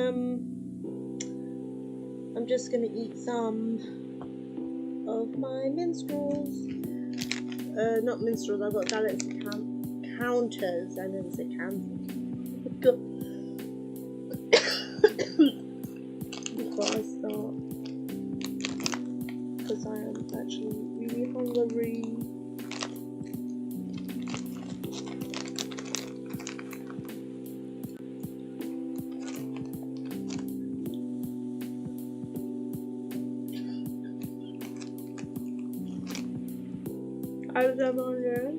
I'm just gonna eat some of my minstrels. Not minstrels, I've got galaxy counters. I never say counters. Before I start, because I am actually really hungry. How's everyone doing?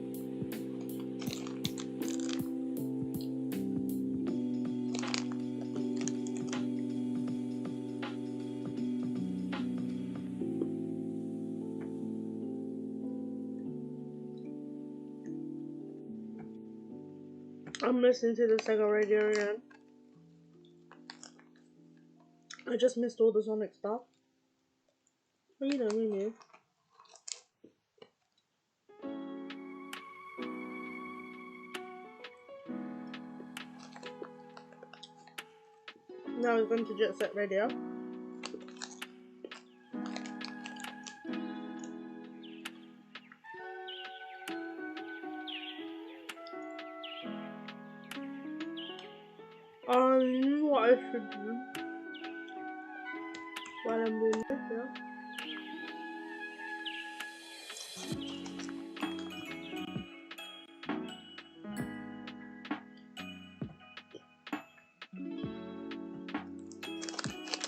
I'm listening to the Sega radio again. I just missed all the Sonic stuff. Well, you know, we knew. Now we're going to Jet Set Radio. What I should do while I'm doing this, yeah.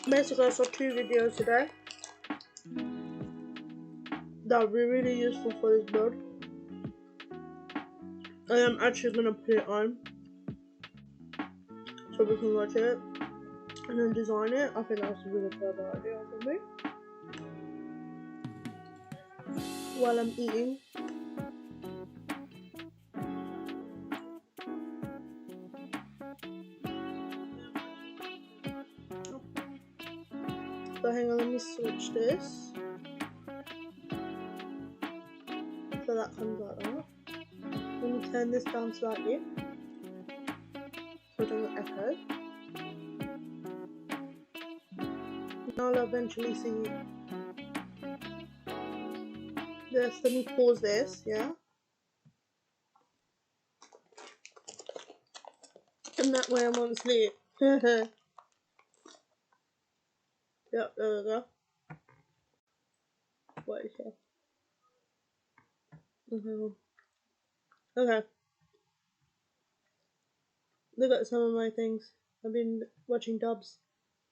Basically, I saw 2 videos today that would be really useful for this build. I am actually gonna put it on so we can watch it and then design it. I think that's a really clever idea for me. While I'm eating. So hang on, let me switch this. So that comes like that. Let me turn this down slightly so it doesn't echo. Now I'll eventually see this. Let me pause this, yeah? And that way I won't sleep. Yep, there we go. What is it? Okay. Look at some of my things. I've been watching dubs.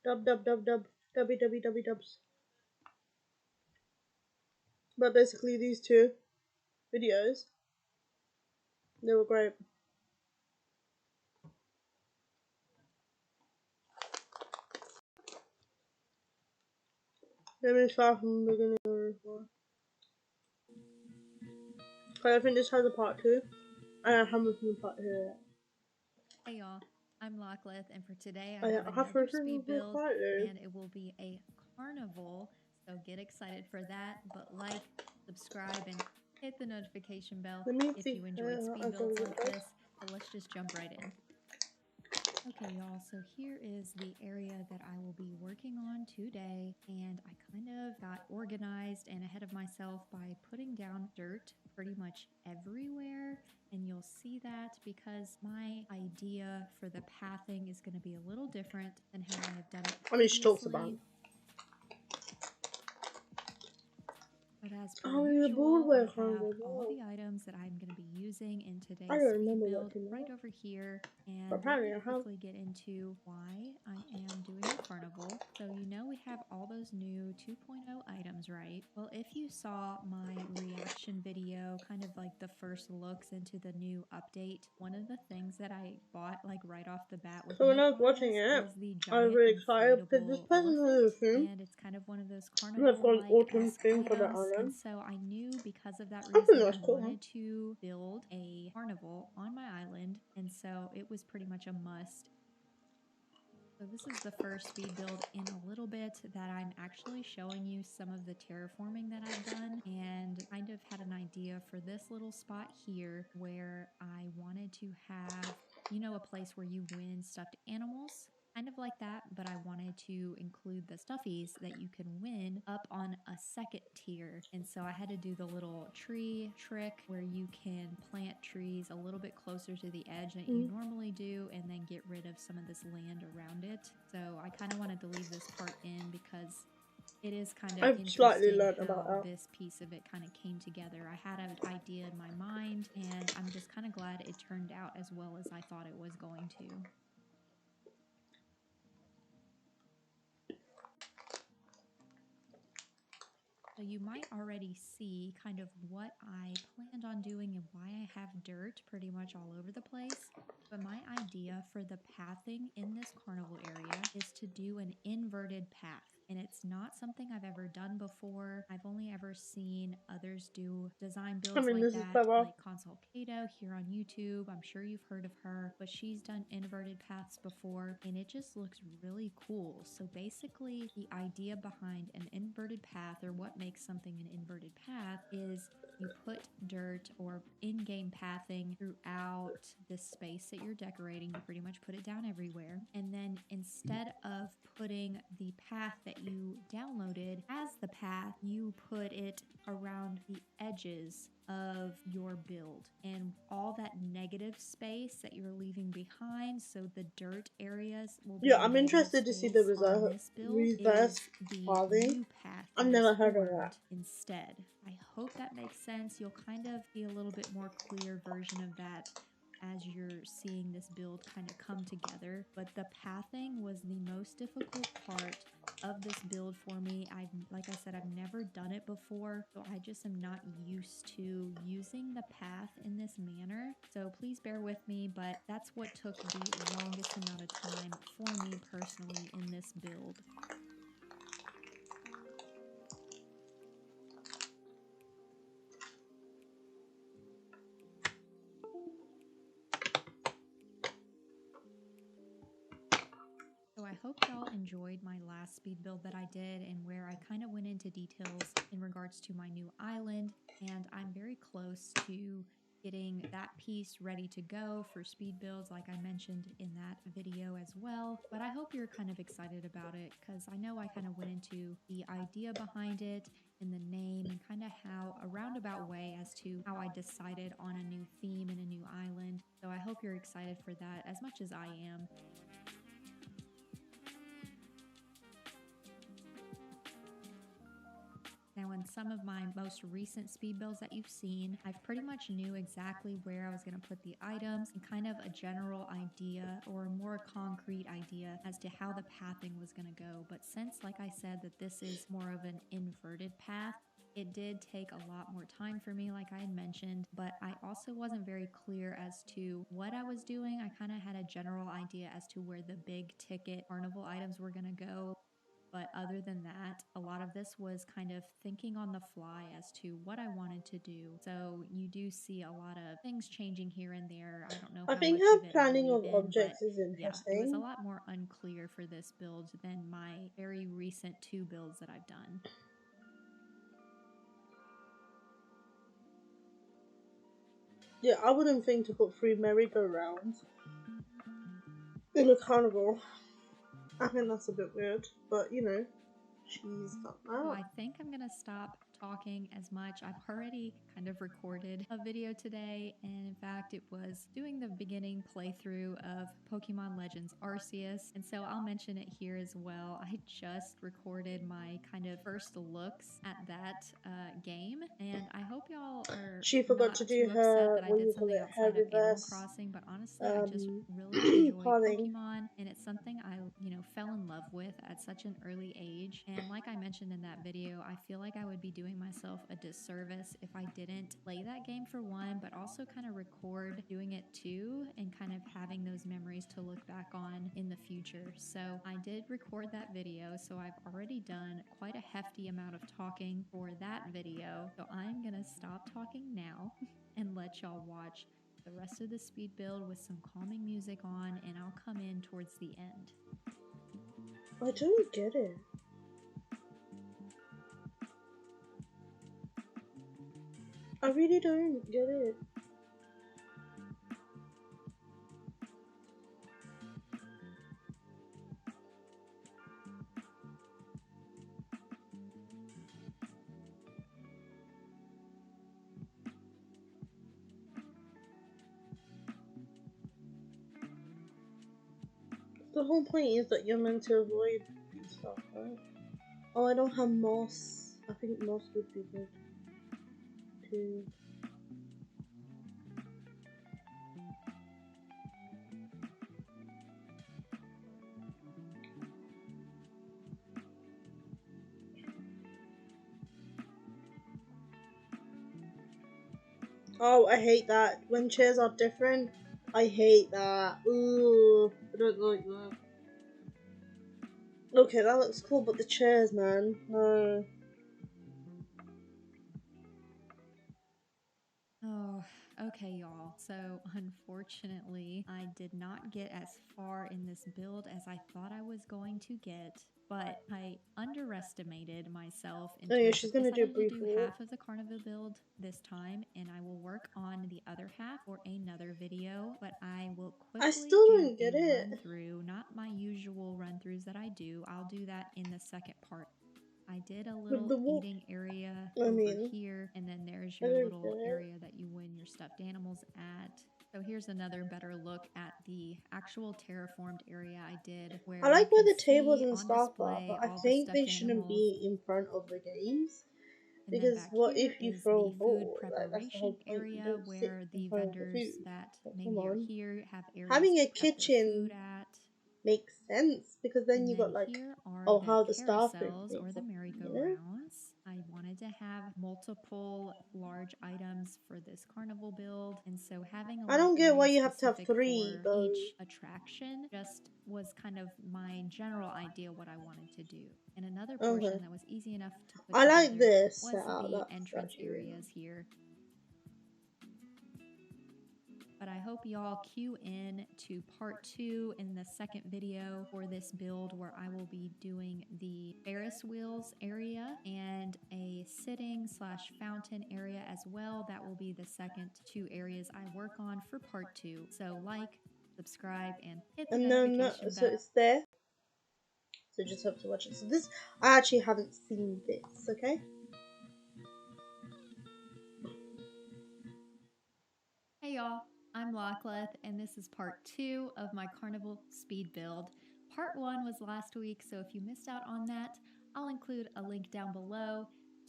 Dub. WWW dubs. But basically these 2 videos, they were great. Let me start from the beginning of this one. Okay, I think this has a part 2. I haven't seen part 2 yet. Hey y'all, I'm Lockleth, and for today I have another speed build, and it will be a carnival, so get excited for that. But like, subscribe, and hit the notification bell if you enjoyed speed builds like this. But let's just jump right in. Okay y'all, so here is the area that I will be working on today, and I kind of got organized and ahead of myself by putting down dirt pretty much everywhere, and you'll see that because my idea for the pathing is going to be a little different than how I have done it previously. I mean, she talks about it. But as per usual, I have all the items that I'm going to be using in today's speed build right over here, and we'll quickly get into why I am doing a carnival. So you know we have all those new 2.0 items, right? Well, if you saw my reaction video, kind of like the first looks into the new update, one of the things that I bought like right off the bat with when I was watching it, I was really excited because this person has a theme. And it's kind of one of those carnival-like autumn theme for the items. island. And so I knew because of that reason I wanted to build a carnival on my island, and so it was pretty much a must. So this is the first speed build in a little bit that I'm actually showing you some of the terraforming that I've done, and kind of had an idea for this little spot here where I wanted to have, you know, a place where you win stuffed animals kind of like that, but I wanted to include the stuffies that you can win up on a second tier. And so I had to do the little tree trick where you can plant trees a little bit closer to the edge than you normally do and then get rid of some of this land around it. So I kind of wanted to leave this part in because it is kind of interesting how this piece of it kind of came together. I had an idea in my mind, and I'm just kind of glad it turned out as well as I thought it was going to. So you might already see kind of what I planned on doing and why I have dirt pretty much all over the place. But my idea for the pathing in this carnival area is to do an inverted path. And it's not something I've ever done before. I've only ever seen others do design builds like that, like Console Kato here on YouTube. I'm sure you've heard of her, but she's done inverted paths before and it just looks really cool. So basically the idea behind an inverted path, or what makes something an inverted path, is you put dirt or in-game pathing throughout this space that you're decorating. You pretty much put it down everywhere. And then instead of putting the path that you downloaded as the path, you put it around the edges of your build and all that negative space that you're leaving behind. So the dirt areas will be I'm interested to see the reverse pathing. I've never heard of that. Instead, I hope that makes sense. You'll kind of see a little bit more clear version of that as you're seeing this build kind of come together. But the pathing was the most difficult part of this build for me. Like I said, I've never done it before, so I just am not used to using the path in this manner. So please bear with me, but that's what took the longest amount of time for me personally in this build. So I hope y'all enjoyed my last speed build that I did and where I kind of went into details in regards to my new island, and I'm very close to getting that piece ready to go for speed builds like I mentioned in that video as well. But I hope you're kind of excited about it because I know I kind of went into the idea behind it and the name and kind of how a roundabout way as to how I decided on a new theme and a new island. So I hope you're excited for that as much as I am. Now, in some of my most recent speed builds that you've seen, I've pretty much knew exactly where I was going to put the items and kind of a general idea or a more concrete idea as to how the pathing was going to go. But since, like I said, that this is more of an inverted path, it did take a lot more time for me, like I had mentioned, but I also wasn't very clear as to what I was doing. I kind of had a general idea as to where the big ticket carnival items were going to go. But other than that, a lot of this was kind of thinking on the fly as to what I wanted to do. So you do see a lot of things changing here and there. I don't know. I think her planning of objects is interesting. Yeah, it was a lot more unclear for this build than my very recent 2 builds that I've done. Yeah, I wouldn't think to put 3 merry-go-rounds in a carnival. I think that's a bit weird, but you know, she's done that. So I think I'm gonna stop talking as much. I've already kind of recorded a video today, and in fact it was doing the beginning playthrough of Pokemon Legends Arceus, and so I'll mention it here as well. I just recorded my kind of first looks at that game, and I hope y'all are she forgot not to do too her, upset that I did something outside of Animal Crossing, but honestly I just really enjoy Pokemon, and it's something I fell in love with at such an early age. And like I mentioned in that video, I feel like I would be doing myself a disservice if I didn't play that game for one, but also kind of record doing it too, and kind of having those memories to look back on in the future. So I did record that video, so I've already done quite a hefty amount of talking for that video. So I'm gonna stop talking now and let y'all watch the rest of the speed build with some calming music on, and I'll come in towards the end. I don't get it. I really don't get it. The whole point is that you're meant to avoid stuff, right? Oh, I don't have moss. I think moss would be good too. Oh, I hate that. When chairs are different, I hate that. Ooh, I don't like that. Okay, that looks cool, but the chairs, man. No. Oh, okay, y'all. So, unfortunately, I did not get as far in this build as I thought I was going to get, but I underestimated myself in Oh yeah, terms she's of gonna do a decided to brief do walk. half of the carnival build this time, and I will work on the other half for another video, but I will I quickly still do don't a get it. run through, not my usual run throughs that I do. I'll do that in the second part. I did a With little the walk, eating area I over mean, here, and then there's I your don't get little it. area that you win your stuffed animals at. So here's another better look at the actual terraformed area I did, I where you like where can the tables see and on stuff are, display but I all the think they stuffed shouldn't animals. be in front of the games. And then Because back what here if you is throw a the food ball? Like, that's the preparation whole point. You area don't sit where in the front of the vendors food. that Like, come maybe are on. here have areas Having to a prep their food kitchen at. makes sense because then And you then got like, here are oh, the how the staff carousels or makes the it, you know? merry-go-rounds. I wanted to have multiple large items for this carnival build, and so having a I little don't get why area you have to have specific 3 for though. each attraction just was kind of my general idea what I wanted to do. And another Okay. portion that was easy enough to put I like together this was setup. the That's entrance actually really areas here. But I hope y'all cue in to part 2 in the second video for this build, where I will be doing the Ferris wheels area and a sitting / fountain area as well. That will be the second 2 areas I work on for part 2. So like, subscribe, and hit the And then, notification so bell. it's there. So just have to watch it. So this, I actually haven't seen this, okay? Hey y'all, I'm Lachlan, and this is part 2 of my carnival speed build. Part 1 was last week, so if you missed out on that, I'll include a link down below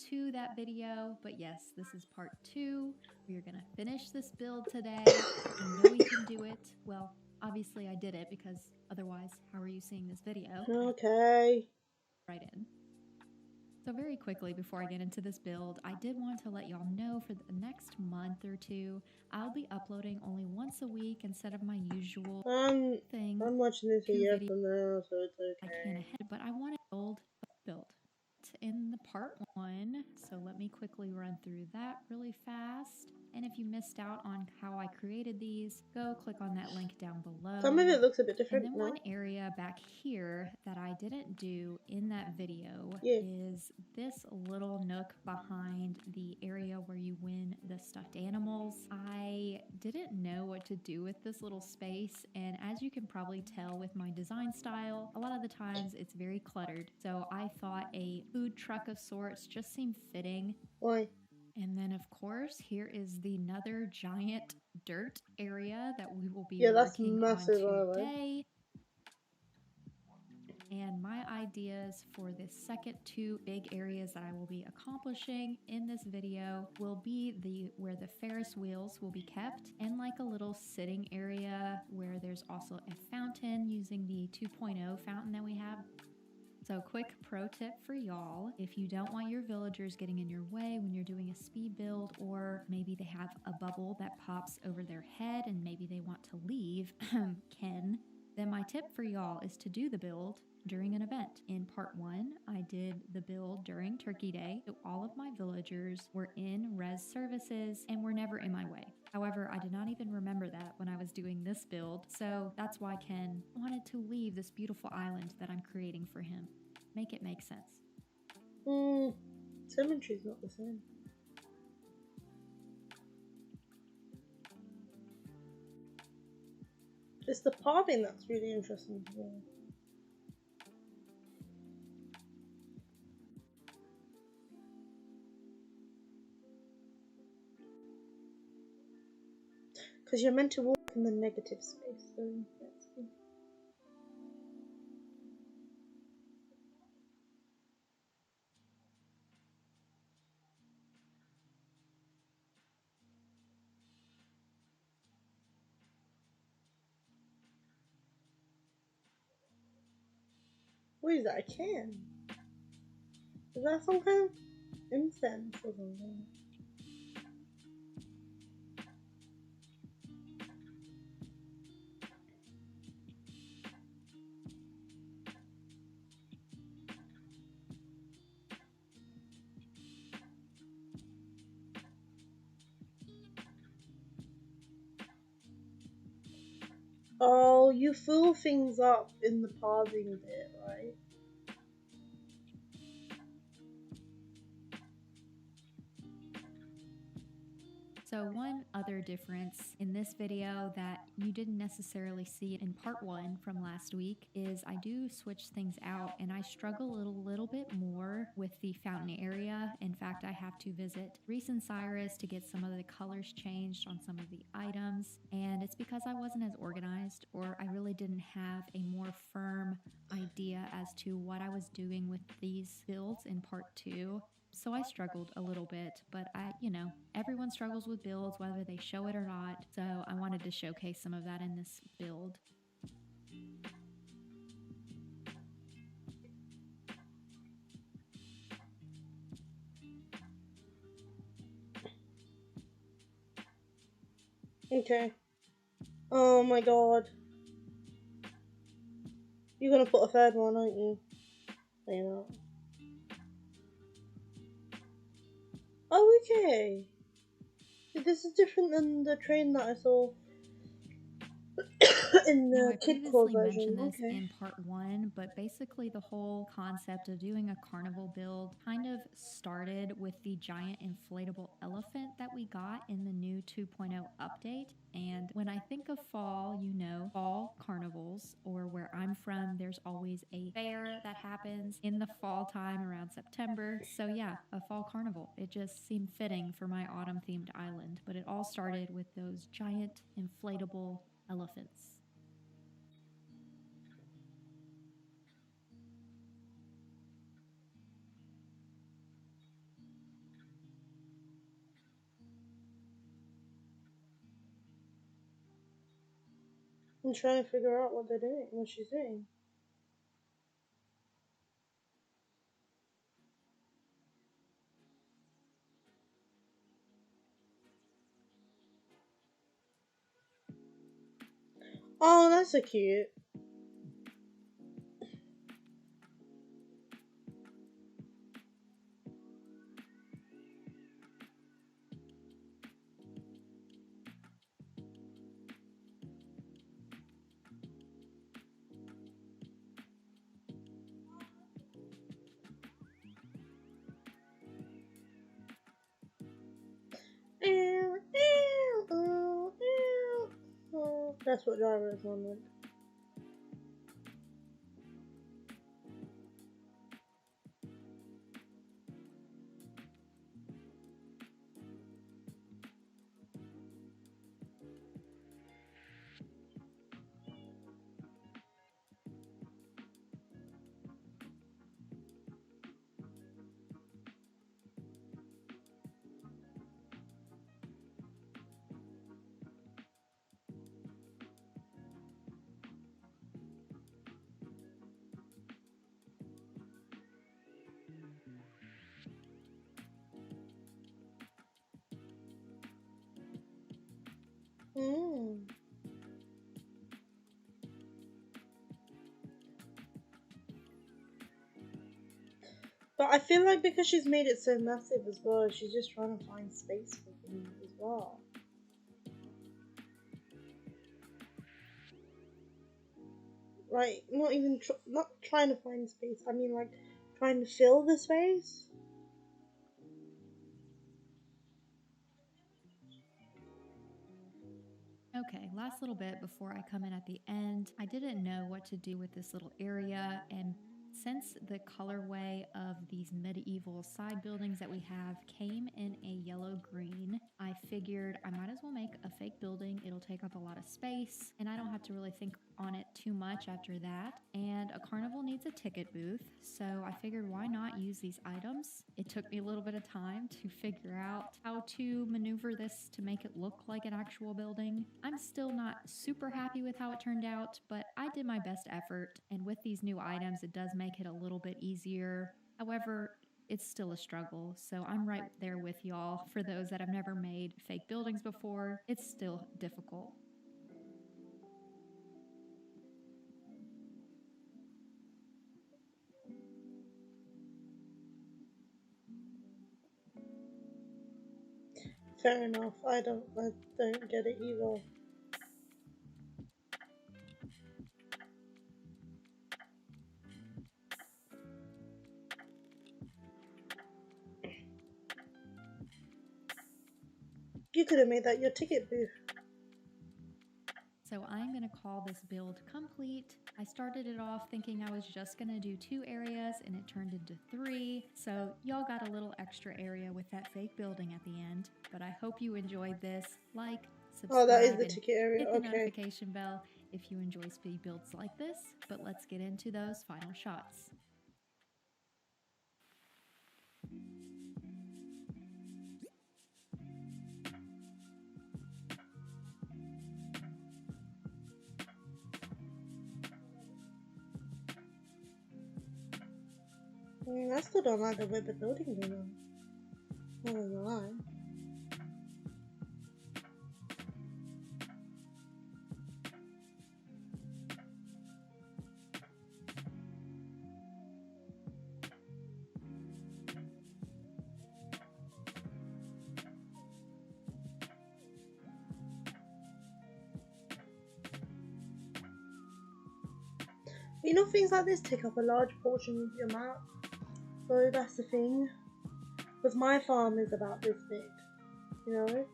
to that video. But yes, this is part 2. We are going to finish this build today. I know we can do it. Well, obviously I did it, because otherwise, how are you seeing this video? Okay. Right in. So very quickly, before I get into this build, I did want to let y'all know for the next month or 2, I'll be uploading only once a week instead of my usual thing. I'm watching this a 2 year videos from now, so it's I okay. can ahead, but I want to build in the part 1. So let me quickly run through that really fast. And if you missed out on how I created these, go click on that link down below. Some of it looks a bit And different then now. one area back here that I didn't do in that video is this little nook behind the area where you win the stuffed animals. I didn't know what to do with this little space, and as you can probably tell with my design style, a lot of the times it's very cluttered. So I thought a food truck of sorts just seemed fitting. Why? And then, of course, here is the another giant dirt area that we will be That's working on massive, by the way. today. And my ideas for the second 2 big areas that I will be accomplishing in this video will be where the Ferris wheels will be kept, and like a little sitting area where there's also a fountain using the 2.0 fountain that we have. So quick pro tip for y'all, if you don't want your villagers getting in your way when you're doing a speed build, or maybe they have a bubble that pops over their head and maybe they want to leave, then my tip for y'all is to do the build during an event. In part 1, I did the build during Turkey Day, so all of my villagers were in res services and were never in my way. However, I did not even remember that when I was doing this build, so that's why Ken wanted to leave this beautiful island that I'm creating for him. Make it make sense. Symmetry's not the same. It's the popping that's really interesting to me. Because you're meant to walk in the negative space, so that's good. What is that, a can? Is that some kind of incense or something? Oh, you fill things up in the pausing bit, right? So one other difference in this video that you didn't necessarily see in part 1 from last week is I do switch things out and I struggle a little bit more with the fountain area. In fact, I have to visit Reese and Cyrus to get some of the colors changed on some of the items, and it's because I wasn't as organized, or I really didn't have a more firm idea as to what I was doing with these builds in part 2. So I struggled a little bit, but everyone struggles with builds, whether they show it or not. So I wanted to showcase some of that in this build. Okay. Oh my god. You're gonna put a third one, aren't you? You know. Oh, okay. This is different than the train that I saw in the I Kid Core previously version. mentioned this Okay. in part 1, but basically the whole concept of doing a carnival build kind of started with the giant inflatable elephant that we got in the new 2.0 update. And when I think of fall, fall carnivals, or where I'm from, there's always a fair that happens in the fall time around September. So yeah, a fall carnival. It just seemed fitting for my autumn themed island, but it all started with those giant inflatable elephants. I'm trying to figure out what they're doing, what she's doing. Oh, that's so cute. That's what driver is on like. But I feel like because she's made it so massive as well, she's just trying to find space for things as well. Like, not trying to find space, I mean like trying to fill the space. Okay, last little bit before I come in at the end. I didn't know what to do with this little area, and since the colorway of these medieval side buildings that we have came in a yellow green, I figured I might as well make a fake building. It'll take up a lot of space, and I don't have to really think on it too much after that, and a carnival needs a ticket booth, so I figured why not use these items. It took me a little bit of time to figure out how to maneuver this to make it look like an actual building. I'm still not super happy with how it turned out, but I did my best effort, and with these new items it does make it a little bit easier. However, it's still a struggle, so I'm right there with y'all. For those that have never made fake buildings before, it's still difficult. Fair enough. I don't get it either. You could have made that your ticket booth. So I'm going to call this build complete. I started it off thinking I was just going to do 2 areas and it turned into 3. So y'all got a little extra area with that fake building at the end. But I hope you enjoyed this. Like, subscribe, that is the ticket area. hit the notification bell if you enjoy speed builds like this. But let's get into those final shots. I still don't like the way the building came on. Not gonna lie. You know, things like this take up a large portion of your map. So that's the thing. Because my farm is about this big, you know?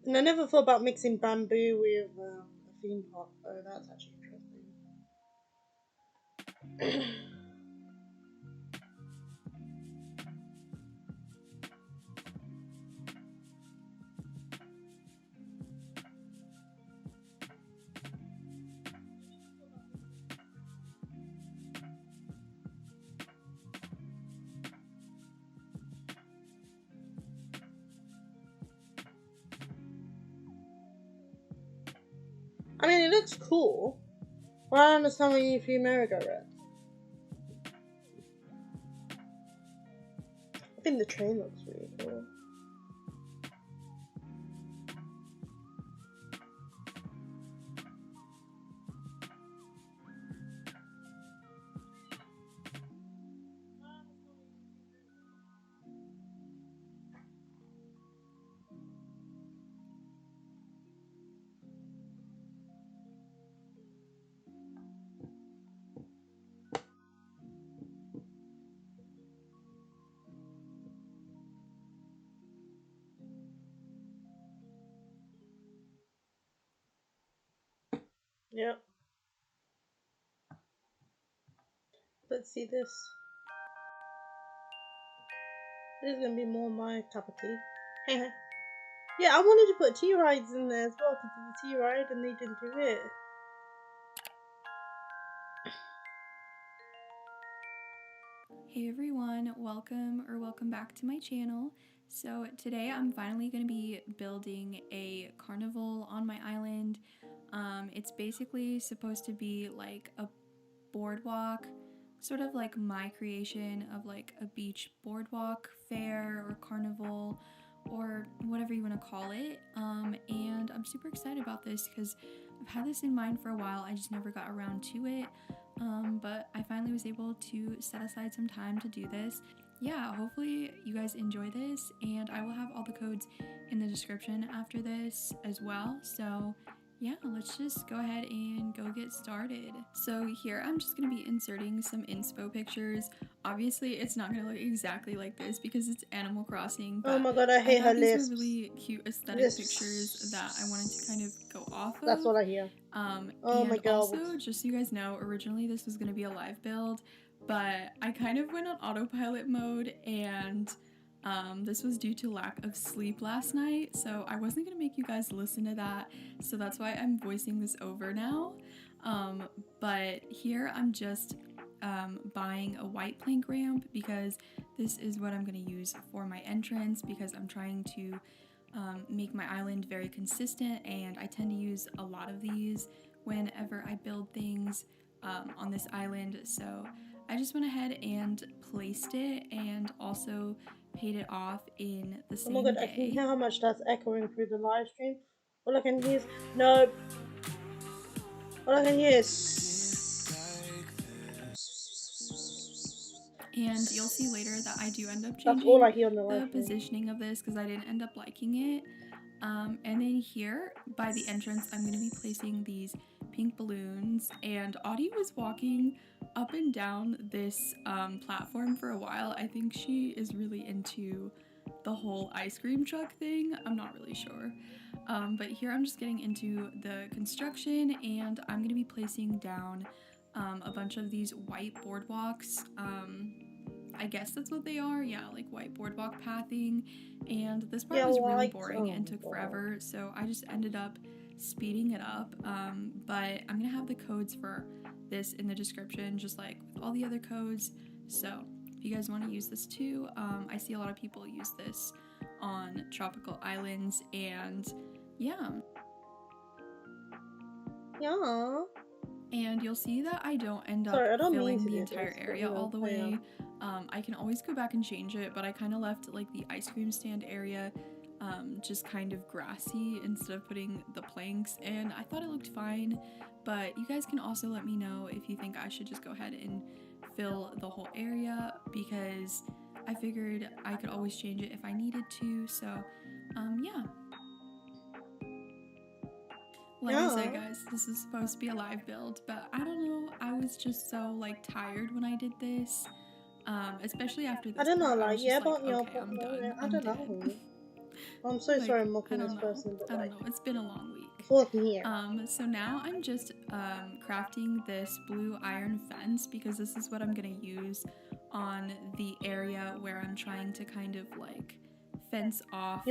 And I never thought about mixing bamboo with a theme park. Oh, that's actually interesting. I mean, it looks cool. But I don't understand why you need 3 merry-go-rounds. I think the train looks really cool. Yep. Let's see this. This is gonna be more my cup of tea. Yeah, I wanted to put tea rides in there as well to do the tea ride, and they didn't do it. Hey everyone, welcome back to my channel. So today I'm finally going to be building a carnival on my island. It's basically supposed to be like a boardwalk, sort of like my creation of like a beach boardwalk fair or carnival or whatever you want to call it. And I'm super excited about this because I've had this in mind for a while. I just never got around to it. But I finally was able to set aside some time to do this. Yeah, hopefully you guys enjoy this, and I will have all the codes in the description after this as well. So yeah, let's just go ahead and go get started. So here I'm just going to be inserting some inspo pictures. Obviously it's not going to look exactly like this because it's Animal Crossing, but oh my god, I hate her these lisps. were really cute aesthetic pictures that I wanted to kind of go off of. That's what I hear. Oh my god. Also, just so you guys know, originally this was going to be a live build, but I kind of went on autopilot mode, and this was due to lack of sleep last night, so I wasn't going to make you guys listen to that, so that's why I'm voicing this over now. But here I'm just buying a white plank ramp because this is what I'm going to use for my entrance, because I'm trying to make my island very consistent, and I tend to use a lot of these whenever I build things on this island. So I just went ahead and placed it and also paid it off in the same day. Oh my god, I can hear how much that's echoing through the live stream. All I can hear is no. All I can hear is. And you'll see later that I do end up changing that's all I hear on the positioning of this because I didn't end up liking it. And then here by the entrance, I'm going to be placing these pink balloons, and Audie was walking up and down this platform for a while. I think she is really into the whole ice cream truck thing. I'm not really sure. But here I'm just getting into the construction, and I'm going to be placing down a bunch of these white boardwalks. I guess that's what they are. Yeah, like white boardwalk pathing. And this part was really boring and took forever, so I just ended up speeding it up. But I'm gonna have the codes for this in the description, just like with all the other codes. So if you guys want to use this too, I see a lot of people use this on tropical islands, and yeah. And you'll see that I don't end up filling the entire area all the way. I can always go back and change it, but I kind of left like the ice cream stand area just kind of grassy instead of putting the planks, and I thought it looked fine. But you guys can also let me know if you think I should just go ahead and fill the whole area, because I figured I could always change it if I needed to. So yeah. Like I said, guys, this is supposed to be a live build, but I don't know, I was just so like tired when I did this, especially after this. I don't know, like, yeah, but okay, I'm done. I don't know. I'm so sorry I'm mocking this person, but I don't know, it's been a long week. That's all I can hear. So now I'm just crafting this blue iron fence, because this is what I'm gonna use on the area where I'm trying to kind of like fence off the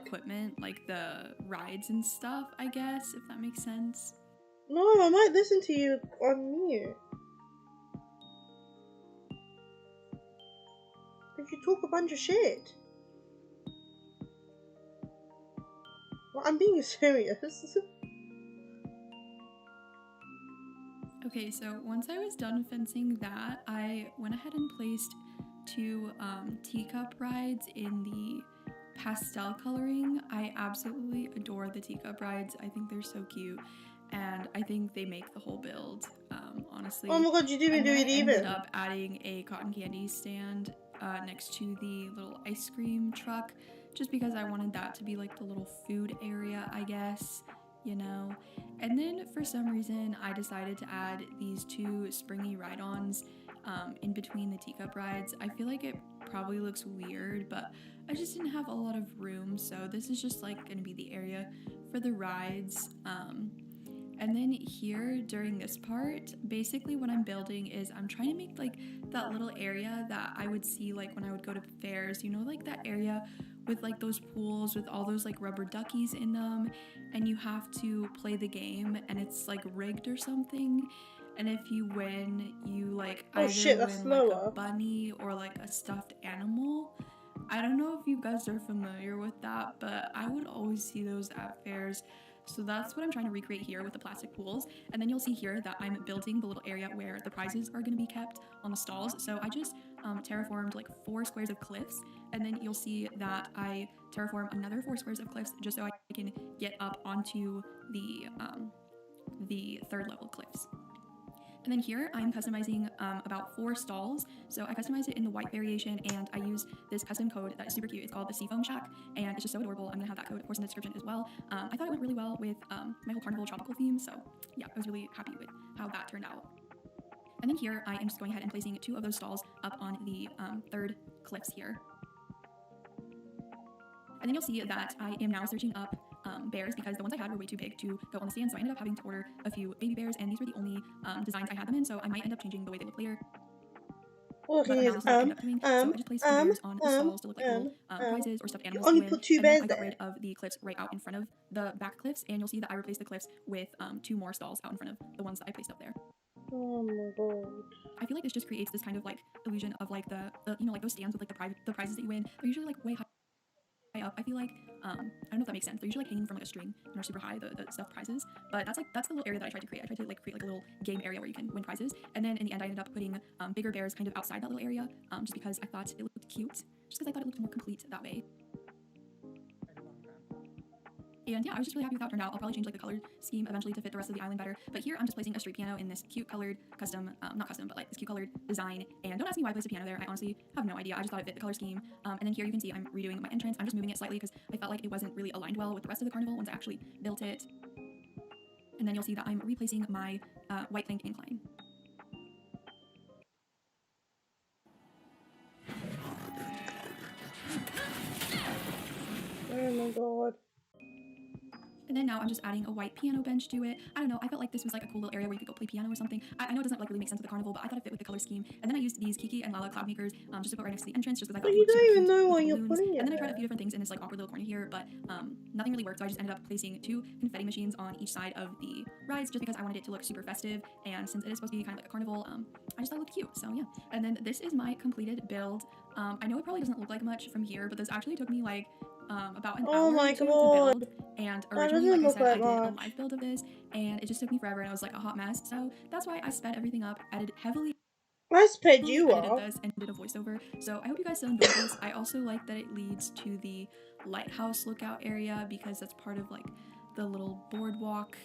equipment, like the rides and stuff, I guess, if that makes sense. No, I might listen to you on mute. If you talk a bunch of shit. Well, I'm being serious. Okay, so once I was done fencing that, I went ahead and placed 2 teacup rides in the pastel coloring. I absolutely adore the teacup rides. I think they're so cute, and I think they make the whole build, honestly. Oh my god, you didn't do it either. I ended up adding a cotton candy stand next to the little ice cream truck, just because I wanted that to be like the little food area, I guess, you know. And then for some reason I decided to add these 2 springy ride-ons in between the teacup rides. I feel like it probably looks weird, but I just didn't have a lot of room, so this is just like gonna be the area for the rides. And then here during this part, basically what I'm building is I'm trying to make like that little area that I would see like when I would go to fairs, you know, like that area with like those pools with all those like rubber duckies in them, and you have to play the game and it's like rigged or something. And if you win, you like either win like a bunny or like a stuffed animal. I don't know if you guys are familiar with that, but I would always see those at fairs. So that's what I'm trying to recreate here with the plastic pools. And then you'll see here that I'm building the little area where the prizes are going to be kept on the stalls. So I just terraformed like 4 squares of cliffs, and then you'll see that I terraform another 4 squares of cliffs just so I can get up onto the 3rd level cliffs. And then here I'm customizing about 4 stalls. So I customized it in the white variation, and I use this custom code that is super cute. It's called the Seafoam Shack, and it's just so adorable. I'm gonna have that code, of course, in the description as well. I thought it went really well with my whole carnival tropical theme, so yeah, I was really happy with how that turned out. And then here I am just going ahead and placing 2 of those stalls up on the 3rd cliffs here. And then you'll see that I am now searching up bears because the ones I had were way too big to go on the stand, so I ended up having to order a few baby bears, and these were the only designs I had them in, so I might end up changing the way they look later. But for now, this is what I ended up doing. So I just placed the bears on the stalls to look like little prizes or stuffed animals. You only put 2 bears I got rid of the cliffs right out in front of the back cliffs, and you'll see that I replaced the cliffs with 2 more stalls out in front of the ones that I placed up there. Oh my god. I feel like this just creates this kind of like illusion of like the you know, like those stands with like the prizes that you win. They're usually like way high up. I feel like I don't know if that makes sense. They're usually like hanging from like a string and are super high, the stuffed prizes. But that's the little area that I tried to create. I tried to like create like a little game area where you can win prizes. And then in the end I ended up putting bigger bears kind of outside that little area, just because I thought it looked cute. Just because I thought it looked more complete that way. And yeah, I was just really happy with how it turned out. I'll probably change like the color scheme eventually to fit the rest of the island better. But here I'm just placing a street piano in this cute colored custom, not custom, but like this cute colored design. And don't ask me why I placed a piano there. I honestly have no idea. I just thought it fit the color scheme. And then here you can see I'm redoing my entrance. I'm just moving it slightly because I felt like it wasn't really aligned well with the rest of the carnival once I actually built it. And then you'll see that I'm replacing my white plank incline. Oh my god. And then now I'm just adding a white piano bench to it. I don't know, I felt like this was like a cool little area where you could go play piano or something. I know it doesn't like really make sense with the carnival, but I thought it fit with the color scheme. And then I used these Kiki and Lala cloud makers just to put right next to the entrance, just because I thought But you don't even know why you're putting it. And then I tried a few different things in this like awkward little corner here, but nothing really worked, so I just ended up placing 2 confetti machines on each side of the rides just because I wanted it to look super festive, and since it is supposed to be kind of like a carnival, I just thought it looked cute, so yeah. And then this is my completed build. I know it probably doesn't look like much from here, but this actually took me like about an hour or 2 to build, and originally, like I said, I did a live build of this, and it just took me forever, and it was like a hot mess, so that's why I sped everything up, edited heavily. I sped you edited up. this and did a voiceover, so I hope you guys still enjoyed this. I also like that it leads to the lighthouse lookout area because that's part of like the little boardwalk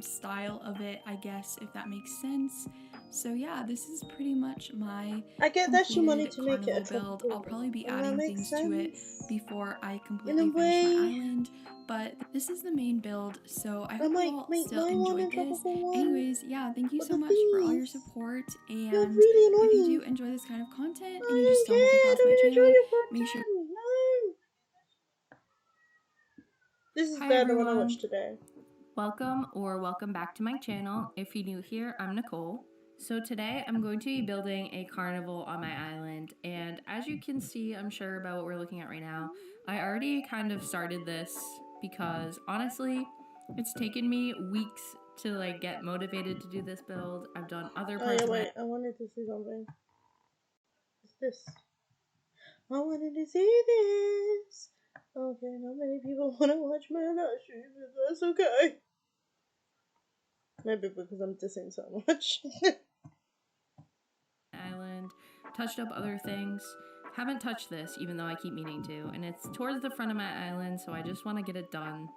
style of it, I guess, if that makes sense. So yeah, this is pretty much my I get that's your money to make it a build. I'll probably be and adding things to it before I completely finish my island, but this is the main build, so I hope you all still enjoyed this. Anyways, yeah, thank you so much for all your support, and if you do enjoy this kind of content and you just stumbled across my channel, make sure... This is better than what I watched today. Welcome back to my channel. If you're new here, I'm Nicole. So today I'm going to be building a carnival on my island, and as you can see, I'm sure about what we're looking at right now, I already kind of started this because honestly, it's taken me weeks to like get motivated to do this build. I've done other parts of it. I wanted to see something. What's this? I wanted to see this. Okay, not many people want to watch my lashes, but that's okay. Maybe because I'm dissing so much. Island, touched up other things. Haven't touched this, even though I keep meaning to, and it's towards the front of my island, so I just want to get it done.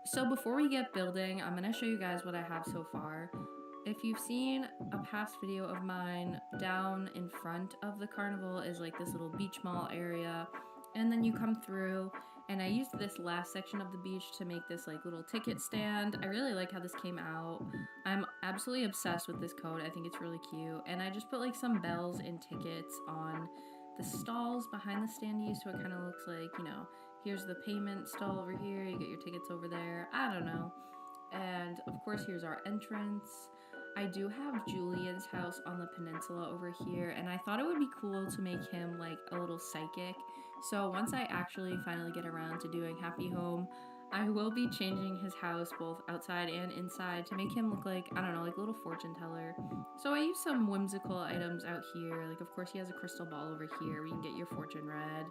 So before we get building, I'm going to show you guys what I have so far. If you've seen a past video of mine, down in front of the carnival is like this little beach mall area, and then you come through, and I used this last section of the beach to make this like little ticket stand. I really like how this came out. I'm absolutely obsessed with this code. I think it's really cute, and I just put like some bells and tickets on the stalls behind the standees, so it kind of looks like, you know, here's the payment stall over here, you get your tickets over there, I don't know. And of course here's our entrance. I do have Julian's house on the peninsula over here, and I thought it would be cool to make him like a little psychic. So once I actually finally get around to doing Happy Home, I will be changing his house both outside and inside to make him look like, I don't know, like a little fortune teller. So I use some whimsical items out here. Like, of course, he has a crystal ball over here where you can get your fortune read.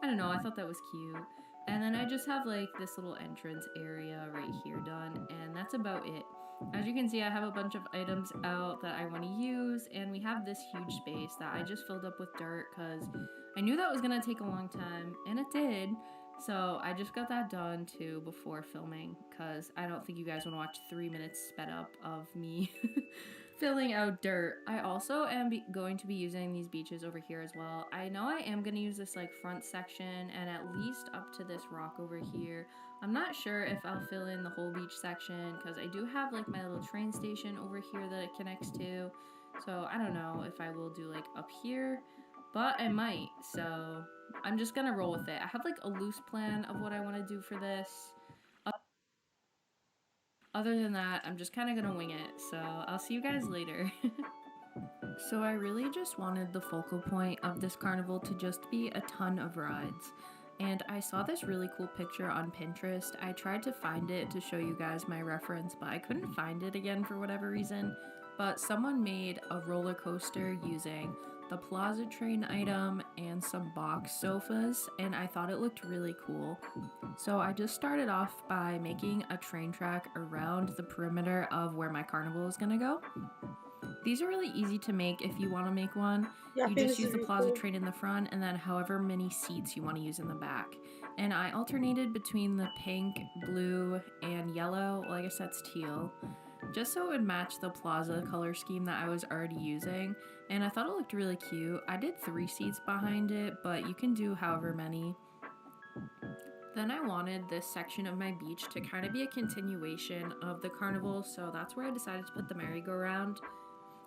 I don't know, I thought that was cute. And then I just have like this little entrance area right here done, and that's about it. As you can see, I have a bunch of items out that I want to use, and we have this huge space that I just filled up with dirt because I knew that was going to take a long time, and it did. So I just got that done too before filming, because I don't think you guys want to watch 3 minutes sped up of me filling out dirt. I also am going to be using these beaches over here as well. I know I am going to use this like front section and at least up to this rock over here. I'm not sure if I'll fill in the whole beach section because I do have like my little train station over here that it connects to. So I don't know if I will do like up here, but I might. So I'm just going to roll with it. I have like a loose plan of what I want to do for this. Other than that, I'm just kind of gonna wing it, so I'll see you guys later. So I really just wanted the focal point of this carnival to just be a ton of rides. And I saw this really cool picture on Pinterest. I tried to find it to show you guys my reference, but I couldn't find it again for whatever reason. But someone made a roller coaster using the Plaza Train item and some box sofas, and I thought it looked really cool. So I just started off by making a train track around the perimeter of where my carnival is gonna go. These are really easy to make if you want to make one. Yeah, you just use the Plaza Train in the front and then however many seats you want to use in the back. And I alternated between the pink, blue, and yellow, well I guess that's teal, just so it would match the Plaza color scheme that I was already using. And I thought it looked really cute. I did 3 seats behind it, but you can do however many. Then I wanted this section of my beach to kind of be a continuation of the carnival, so that's where I decided to put the merry-go-round.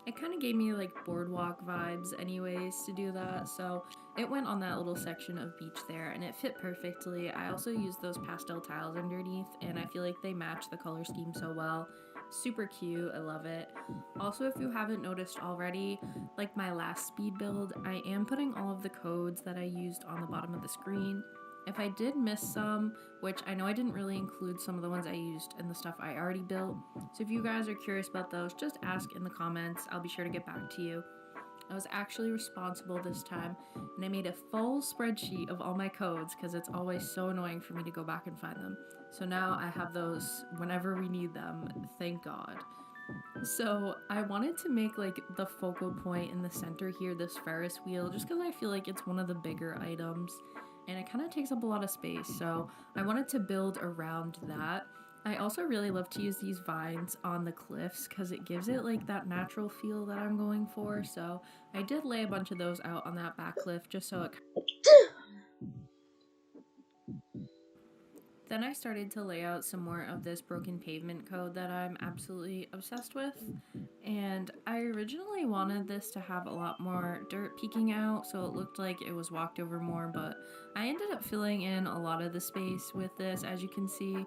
It kind of gave me like boardwalk vibes anyways to do that, so it went on that little section of beach there and it fit perfectly. I also used those pastel tiles underneath and I feel like they match the color scheme so well. Super cute, I love it. Also, if you haven't noticed already, like my last speed build, I am putting all of the codes that I used on the bottom of the screen. If I did miss some, which I know I didn't really include some of the ones I used in the stuff I already built, so if you guys are curious about those, just ask in the comments. I'll be sure to get back to you. I was actually responsible this time, and I made a full spreadsheet of all my codes because it's always so annoying for me to go back and find them. So now I have those whenever we need them, thank God. So I wanted to make like the focal point in the center here, this Ferris wheel, just because I feel like it's one of the bigger items and it kind of takes up a lot of space, so I wanted to build around that. I also really love to use these vines on the cliffs because it gives it like that natural feel that I'm going for, so I did lay a bunch of those out on that back cliff just so it Then I started to lay out some more of this broken pavement code that I'm absolutely obsessed with. And I originally wanted this to have a lot more dirt peeking out so it looked like it was walked over more, but I ended up filling in a lot of the space with this, as you can see.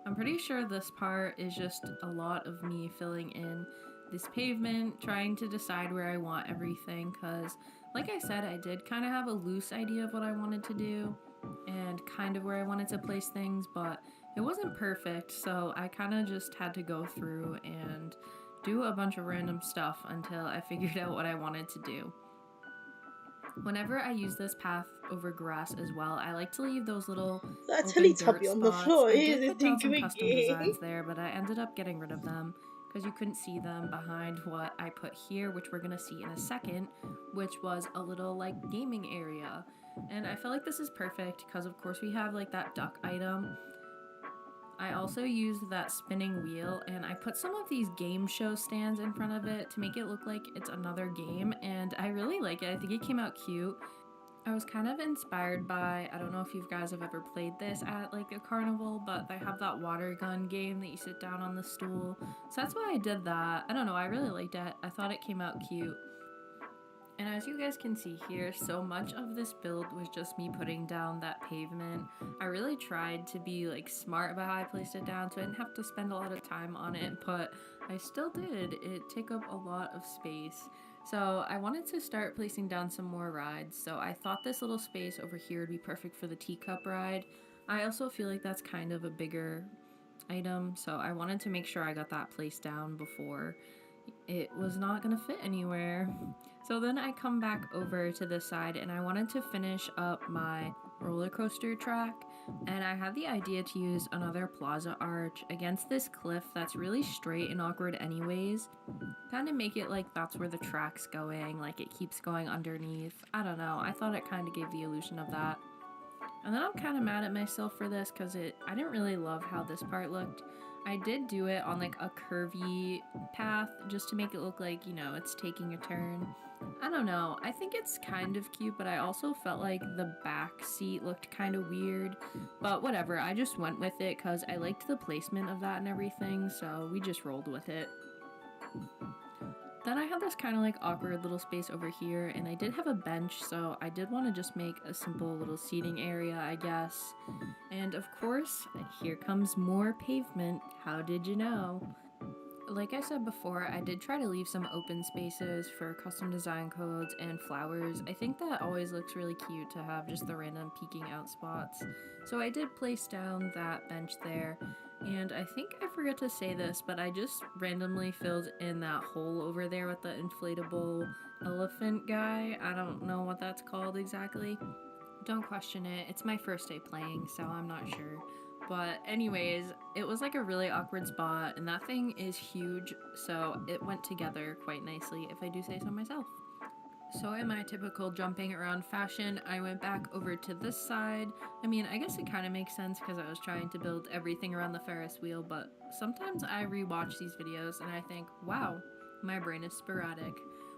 I'm pretty sure this part is just a lot of me filling in this pavement, trying to decide where I want everything, because like I said, I did kind of have a loose idea of what I wanted to do and kind of where I wanted to place things, but it wasn't perfect, so I kind of just had to go through and do a bunch of random stuff until I figured out what I wanted to do. Whenever I use this path over grass as well, I like to leave those little open dirt on the spots. floor. I did put down some custom designs there, but I ended up getting rid of them because you couldn't see them behind what I put here, which we're gonna see in a second, which was a little like gaming area. And I feel like this is perfect because of course we have like that duck item. I also used that spinning wheel and I put some of these game show stands in front of it to make it look like it's another game, and I really like it. I think it came out cute. I was kind of inspired by, I don't know if you guys have ever played this at like a carnival, but they have that water gun game that you sit down on the stool. So that's why I did that. I don't know, I really liked it. I thought it came out cute. And as you guys can see here, so much of this build was just me putting down that pavement. I really tried to be like smart about how I placed it down so I didn't have to spend a lot of time on it, but I still did. It took up a lot of space. So I wanted to start placing down some more rides, so I thought this little space over here would be perfect for the teacup ride. I also feel like that's kind of a bigger item, so I wanted to make sure I got that placed down before it was not gonna fit anywhere. So then I come back over to this side and I wanted to finish up my roller coaster track, and I had the idea to use another plaza arch against this cliff that's really straight and awkward anyways. Kind of make it like that's where the track's going, like it keeps going underneath. I don't know, I thought it kind of gave the illusion of that. And then I'm kind of mad at myself for this because I didn't really love how this part looked. I did do it on like a curvy path just to make it look like, you know, it's taking a turn. I don't know, I think it's kind of cute, but I also felt like the back seat looked kind of weird. But whatever, I just went with it because I liked the placement of that and everything, so we just rolled with it. Then I had this kind of like awkward little space over here, and I did have a bench, so I did want to just make a simple little seating area, I guess. And of course, here comes more pavement. How did you know? Like I said before, I did try to leave some open spaces for custom design codes and flowers. I think that always looks really cute to have just the random peeking out spots. So I did place down that bench there. And I think I forgot to say this, but I just randomly filled in that hole over there with the inflatable elephant guy. I don't know what that's called exactly. Don't question it. It's my first day playing, so I'm not sure. But anyways, it was like a really awkward spot, and that thing is huge, so it went together quite nicely, if I do say so myself. So in my typical jumping around fashion, I went back over to this side. I mean, I guess it kind of makes sense because I was trying to build everything around the Ferris wheel, but sometimes I rewatch these videos and I think, wow, my brain is sporadic.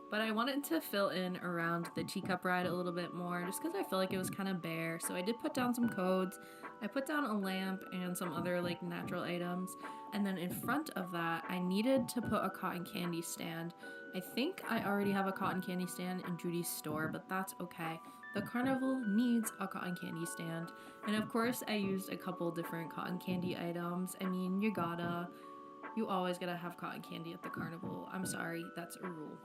But I wanted to fill in around the teacup ride a little bit more just because I feel like it was kind of bare. So I did put down some codes. I put down a lamp and some other like natural items. And then in front of that, I needed to put a cotton candy stand. I think I already have a cotton candy stand in Judy's store, but that's okay. The carnival needs a cotton candy stand. And of course, I used a couple different cotton candy items. I mean, you always gotta have cotton candy at the carnival. I'm sorry, that's a rule.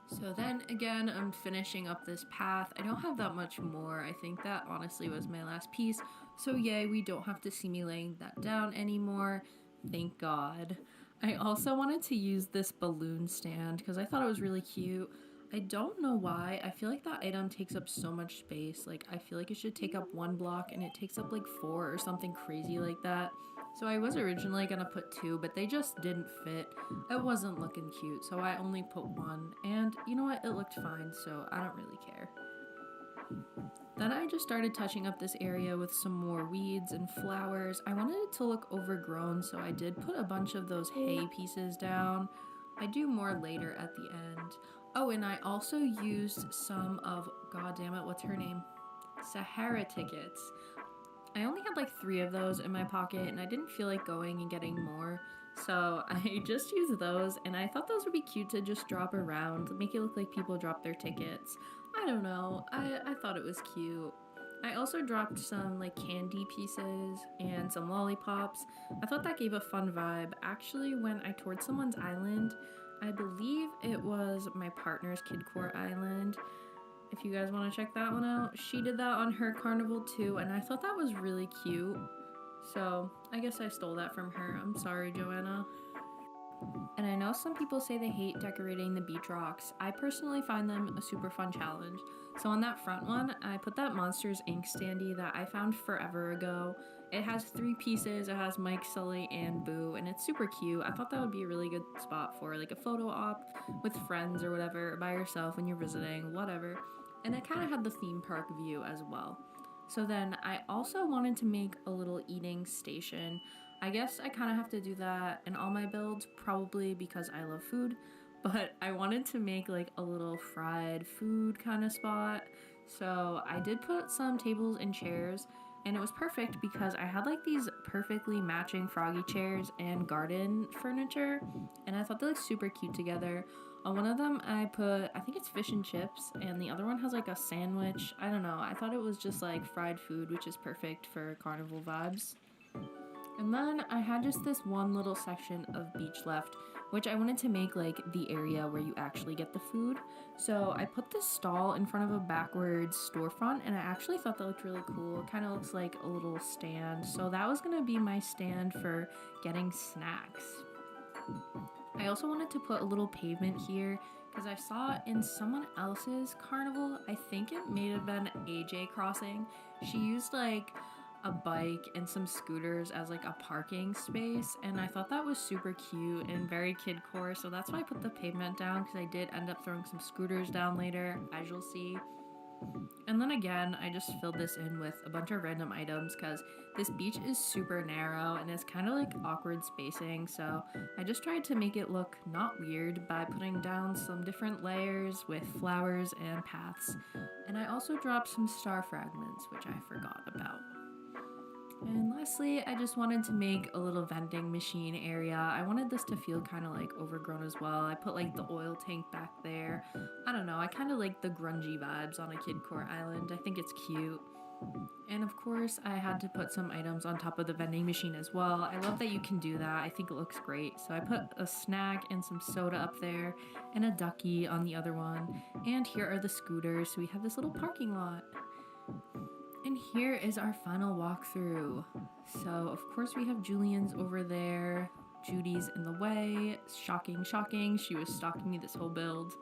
So then again, I'm finishing up this path. I don't have that much more. I think that honestly was my last piece. So yay, we don't have to see me laying that down anymore. Thank God. I also wanted to use this balloon stand because I thought it was really cute. I don't know why. I feel like that item takes up so much space. Like, I feel like it should take up 1 block and it takes up like 4 or something crazy like that. So I was originally gonna put 2, but they just didn't fit. It wasn't looking cute, so I only put 1. And you know what? It looked fine, so I don't really care. Then I just started touching up this area with some more weeds and flowers. I wanted it to look overgrown, so I did put a bunch of those hay pieces down. I do more later at the end. Oh, and I also used some of, goddammit, what's her name? Sahara tickets. I only had like 3 of those in my pocket, and I didn't feel like going and getting more. So I just used those, and I thought those would be cute to just drop around, make it look like people drop their tickets. I don't know, I thought it was cute. I also dropped some like candy pieces and some lollipops. I thought that gave a fun vibe. Actually, when I toured someone's island, I believe it was my partner's Kidcore island. If you guys want to check that one out, she did that on her carnival too, and I thought that was really cute. So I guess I stole that from her. I'm sorry, Joanna. And I know some people say they hate decorating the beach rocks. I personally find them a super fun challenge. So on that front one, I put that Monsters Inc. standee that I found forever ago. It has 3 pieces. It has Mike, Sully, and Boo, and it's super cute. I thought that would be a really good spot for like a photo op with friends or whatever, or by yourself when you're visiting, whatever. And it kind of had the theme park view as well. So then I also wanted to make a little eating station. I guess I kind of have to do that in all my builds, probably because I love food, but I wanted to make like a little fried food kind of spot. So I did put some tables and chairs, and it was perfect because I had like these perfectly matching froggy chairs and garden furniture, and I thought they looked super cute together. On one of them I put, I think it's fish and chips, and the other one has like a sandwich. I don't know, I thought it was just like fried food, which is perfect for carnival vibes. And then I had just this one little section of beach left, which I wanted to make like the area where you actually get the food. So I put this stall in front of a backwards storefront, and I actually thought that looked really cool. It kind of looks like a little stand. So that was gonna be my stand for getting snacks. I also wanted to put a little pavement here because I saw in someone else's carnival, I think it may have been AJ Crossing, she used like a bike and some scooters as like a parking space, and I thought that was super cute and very kidcore, so that's why I put the pavement down, because I did end up throwing some scooters down later, as you'll see. And then again, I just filled this in with a bunch of random items because this beach is super narrow and it's kind of like awkward spacing. So I just tried to make it look not weird by putting down some different layers with flowers and paths. And I also dropped some star fragments, which I forgot about. And lastly, I just wanted to make a little vending machine area. I wanted this to feel kind of like overgrown as well. I put like the oil tank back there. I don't know, I kind of like the grungy vibes on a kid core island. I think it's cute. And of course, I had to put some items on top of the vending machine as well. I love that you can do that. I think it looks great. So I put a snack and some soda up there and a ducky on the other one. And here are the scooters. So we have this little parking lot. And here is our final walkthrough. So, of course, we have Julian's over there. Judy's in the way. Shocking, shocking. She was stalking me this whole build.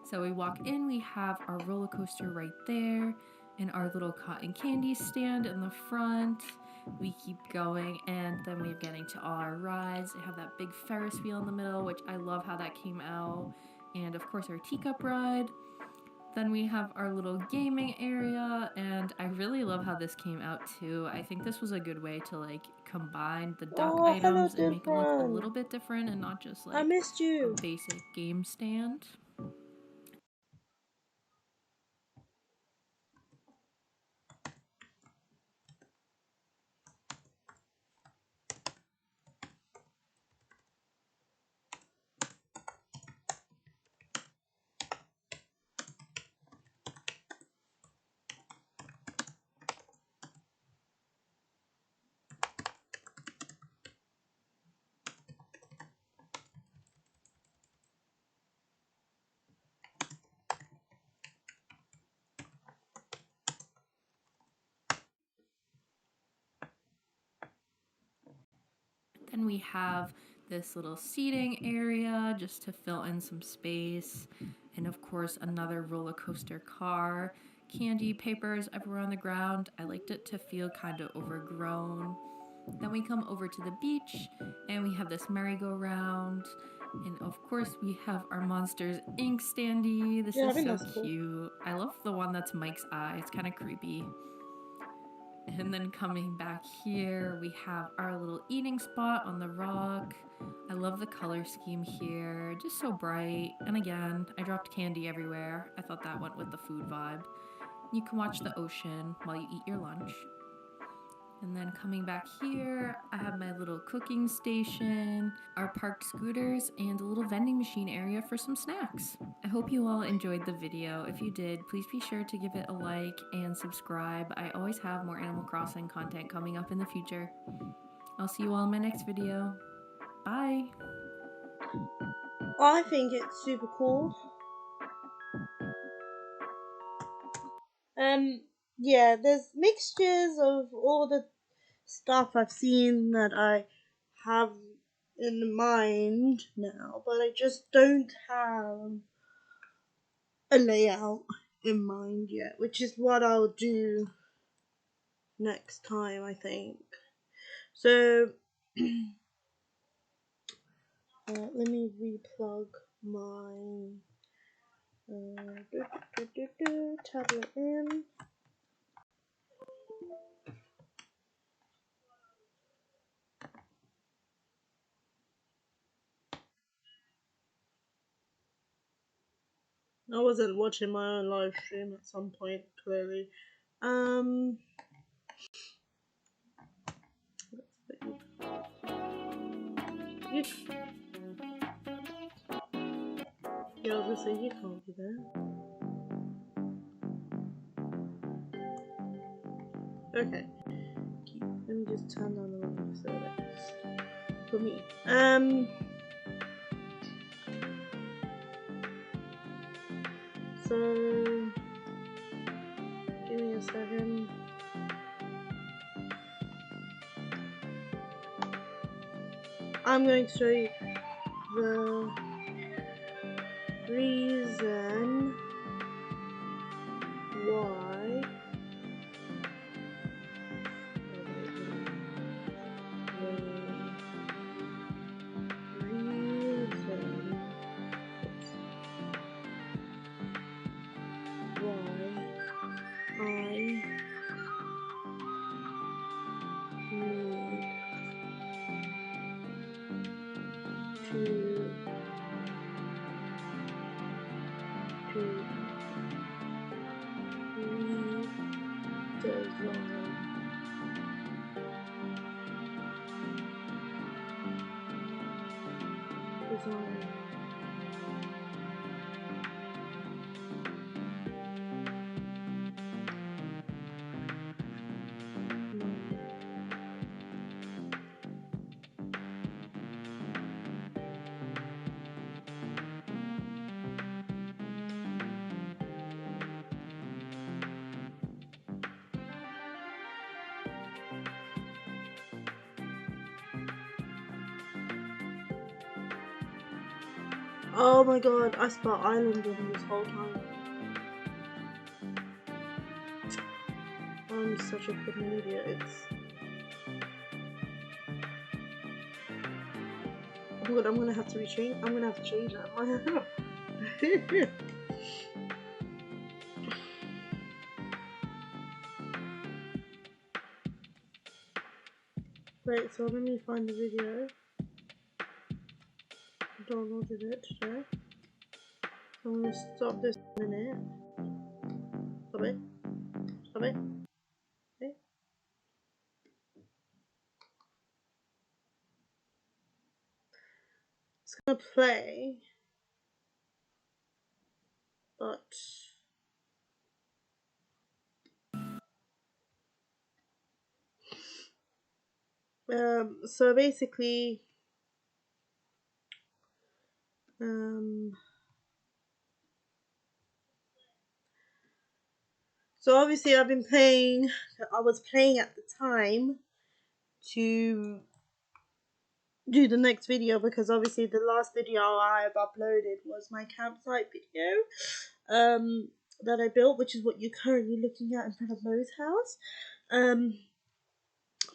So we walk in, we have our roller coaster right there, and our little cotton candy stand in the front. We keep going, and then we're getting to all our rides. They have that big Ferris wheel in the middle, which I love how that came out. And of course, our teacup ride. Then we have our little gaming area, and I really love how this came out too. I think this was a good way to like combine the duck items and make it look a little bit different and not just like I missed you. a basic game stand. Then we have this little seating area just to fill in some space. And of course, another roller coaster car. Candy papers everywhere on the ground. I liked it to feel kind of overgrown. Then we come over to the beach and we have this merry-go-round. And of course, we have our Monsters Inc. standee. This is so cute. I love the one that's Mike's eye. It's kind of creepy. And then coming back here, we have our little eating spot on the rock. I love the color scheme here, just so bright. And again, I dropped candy everywhere. I thought that went with the food vibe. You can watch the ocean while you eat your lunch. And then coming back here, I have my little cooking station, our parked scooters, and a little vending machine area for some snacks. I hope you all enjoyed the video. If you did, please be sure to give it a like and subscribe. I always have more Animal Crossing content coming up in the future. I'll see you all in my next video. Bye! I think it's super cool. Yeah, there's mixtures of all the stuff I've seen that I have in mind now, but I just don't have a layout in mind yet, which is what I'll do next time, I think. So let me replug my tablet in. I wasn't watching my own live stream at some point, clearly. Yeah, obviously you can't be there. Okay. Let me just turn down the volume so that's for me. So give me a second. I'm going to show you the reason why Redesign. Oh my god, I spelled island in this whole time. I'm such a fucking idiot. Oh my god, I'm gonna have to change that. Wait, so let me find the video. I downloaded it today. I'm gonna stop this in a minute. Stop it. Stop it. Okay. It's gonna play, but so basically so obviously I was playing at the time to do the next video, because obviously the last video I have uploaded was my campsite video that I built, which is what you're currently looking at in front of Mo's house.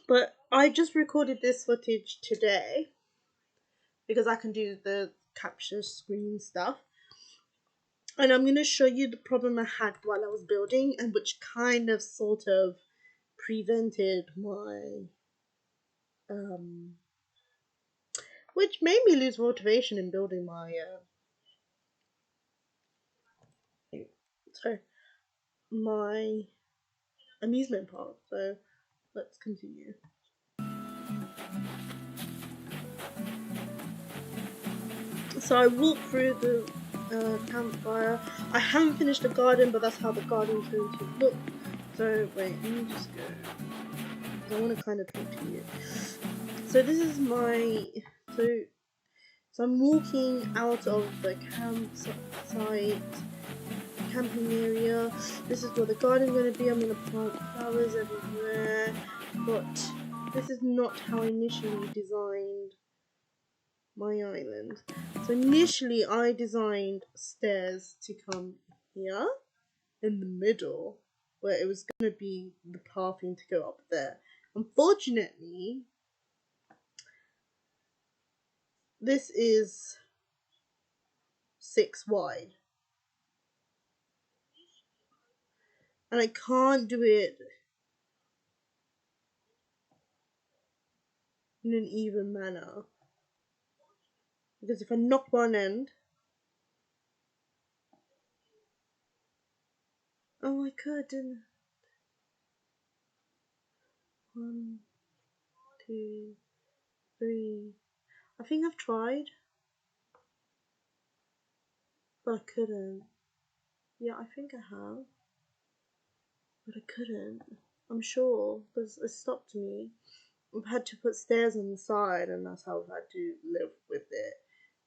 But I just recorded this footage today because I can do the capture screen stuff, and I'm going to show you the problem I had while I was building, and which kind of sort of prevented my which made me lose motivation in building my my amusement park. So let's continue. So I walked through the campfire. I haven't finished the garden, but that's how the garden's going to look. So wait, let me just go, because I want to kind of talk to you. So this is my so I'm walking out of the camping area. This is where the garden's going to be. I'm going to plant flowers everywhere, but this is not how I initially designed my island. So initially I designed stairs to come here in the middle, where it was going to be the pathing to go up there. Unfortunately, this is 6 wide, and I can't do it in an even manner, because if I knock one end, oh I couldn't. 1, 2, 3. I think I've tried, but I couldn't. Yeah, I think I have, but I couldn't. I'm sure, because it stopped me. I've had to put stairs on the side, and that's how I've had to live with it.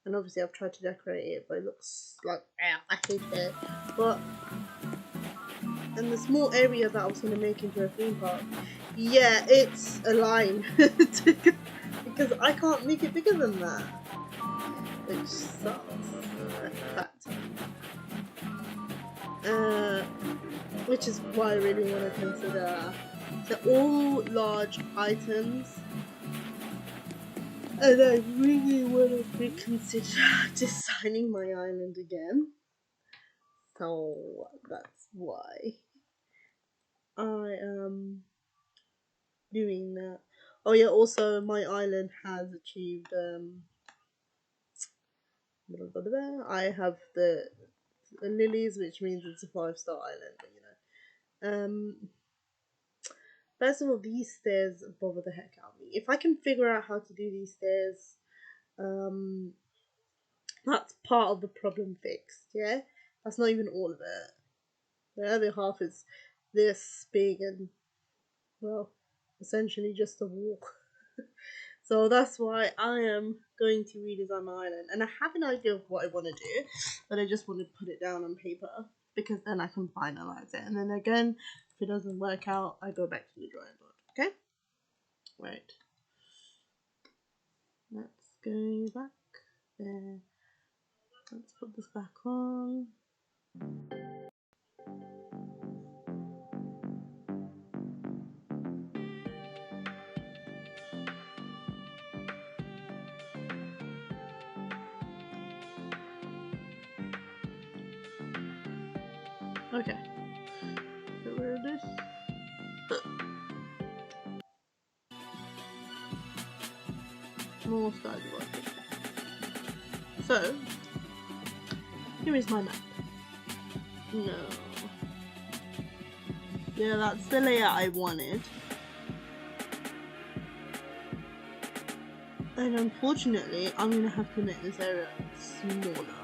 And obviously I've tried to decorate it, but it looks like, I hate it. But in the small area that I was going to make into a theme park, yeah, it's a line. Because I can't make it bigger than that. Which sucks. Which is why I really want to consider. They're all large items, and I really want to reconsider designing my island again. So that's why I am doing that. Oh yeah, also my island has achieved I have the lilies, which means it's a 5-star island, but you know. First of all, these stairs bother the heck out of me. If I can figure out how to do these stairs, that's part of the problem fixed, yeah? That's not even all of it. The other half is this big and, well, essentially just a walk. So that's why I am going to redesign my island. And I have an idea of what I want to do, but I just want to put it down on paper, because then I can finalize it. And then again, if it doesn't work out, I go back to the drawing board, okay? Right. Let's go back there. Let's put this back on. Okay. Get rid of this. More styles working. So, here is my map. No. Yeah, that's the layout I wanted. And unfortunately, I'm gonna have to make this area smaller.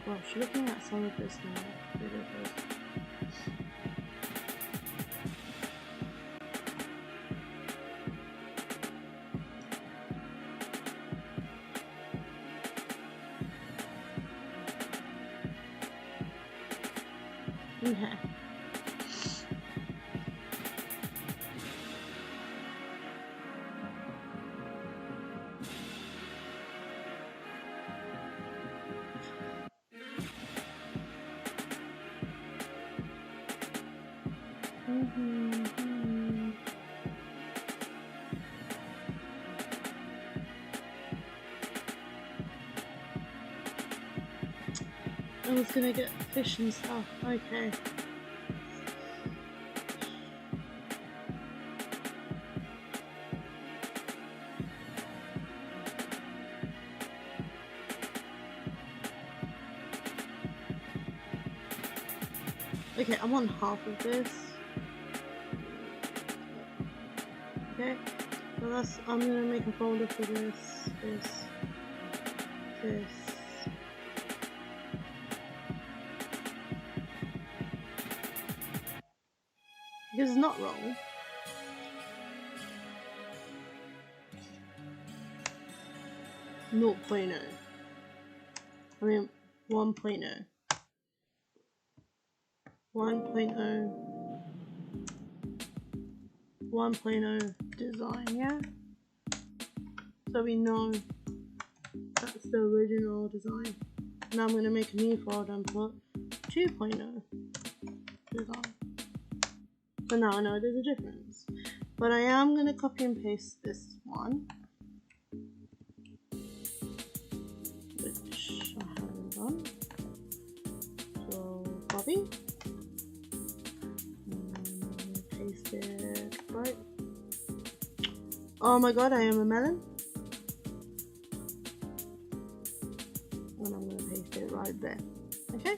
Gosh, looking at some of this now, okay. I was gonna get fish and stuff. Okay. Okay, I want half of this. Okay, so that's, I'm gonna make a folder for this, this. Because it's not wrong. Not 0.0. I mean 1.0. 1.0 design, yeah? So we know that's the original design. Now I'm going to make a new folder and put 2.0 design. So now I know there's a difference. But I am going to copy and paste this one, which I haven't done. So copy. Paste it right. Oh my god, I am a melon. And I'm going to paste it right there. Okay.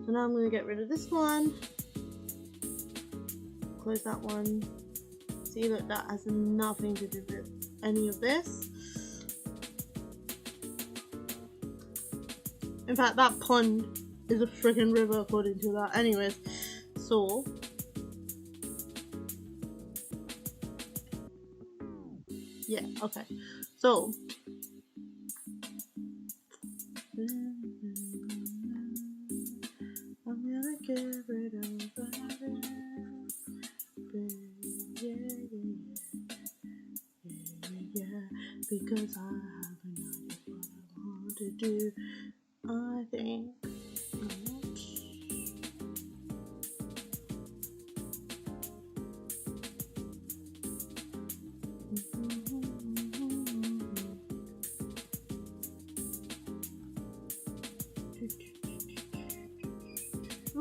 So now I'm going to get rid of this one. Close that one. See, look, that has nothing to do with any of this. In fact, that pond is a freaking river according to that. Anyways, so yeah, okay. So I'm gonna get rid of that. Yeah, because I have an idea what I want to do. I think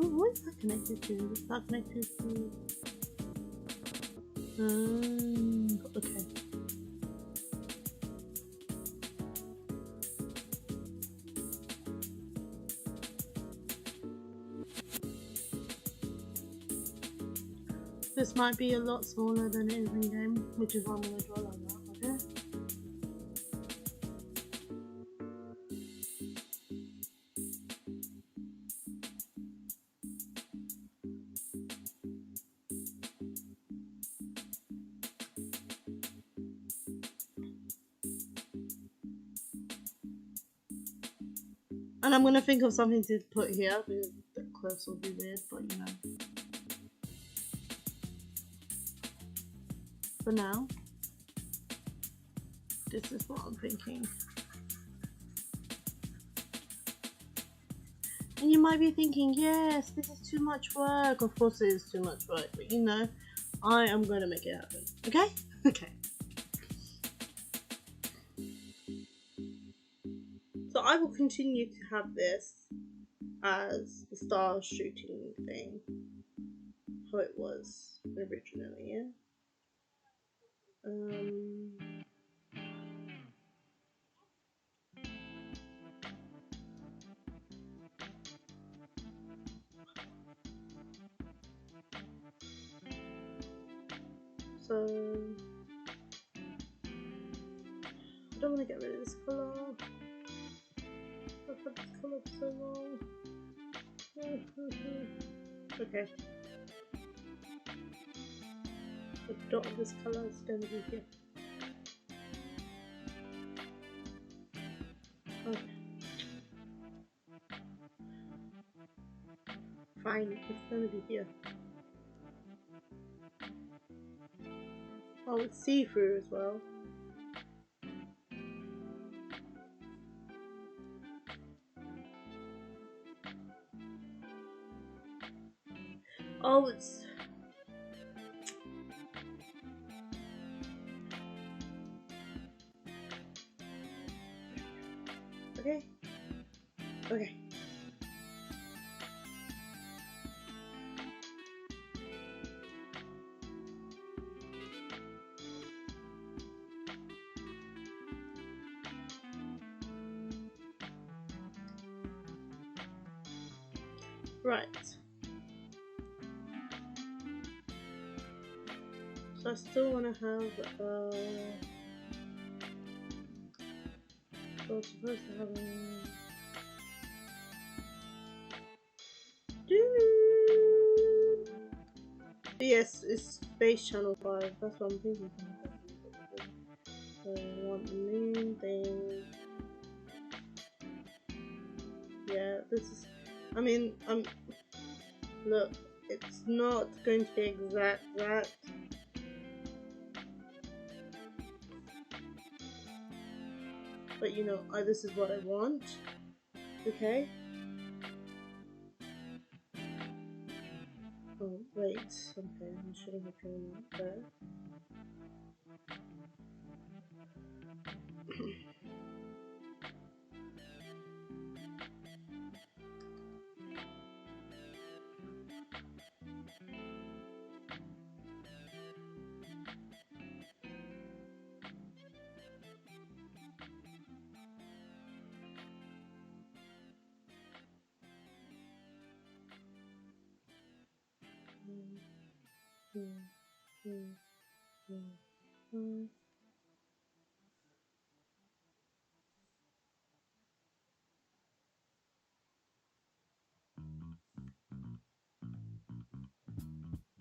Oh, what is that connected to? Is that connected to... okay. This might be a lot smaller than it is in game, which is why I'm going to dwell on that, okay? And I'm going to think of something to put here, because the close will be weird, but you know. For now, this is what I'm thinking. And you might be thinking, yes, this is too much work. Of course it is too much work, but you know, I am going to make it happen. Okay? Okay. So I will continue to have this as the star shooting thing. How it was originally, yeah? So I don't want to get rid of this colour. I've had this colour for so long. Okay. The dot of this colour is going to be here. Okay. Fine, it's going to be here. Oh, it's see-through as well. Oh, it's... Okay. Okay. Right. So I still want to have, so I'm supposed to have a... Yes, it's Space Channel 5, that's what I'm thinking. So I want the main thing. Yeah, this is, I mean, look, it's not going to be exact that. But you know, this is what I want, okay? Oh, wait, okay, I shouldn't have drawn that there.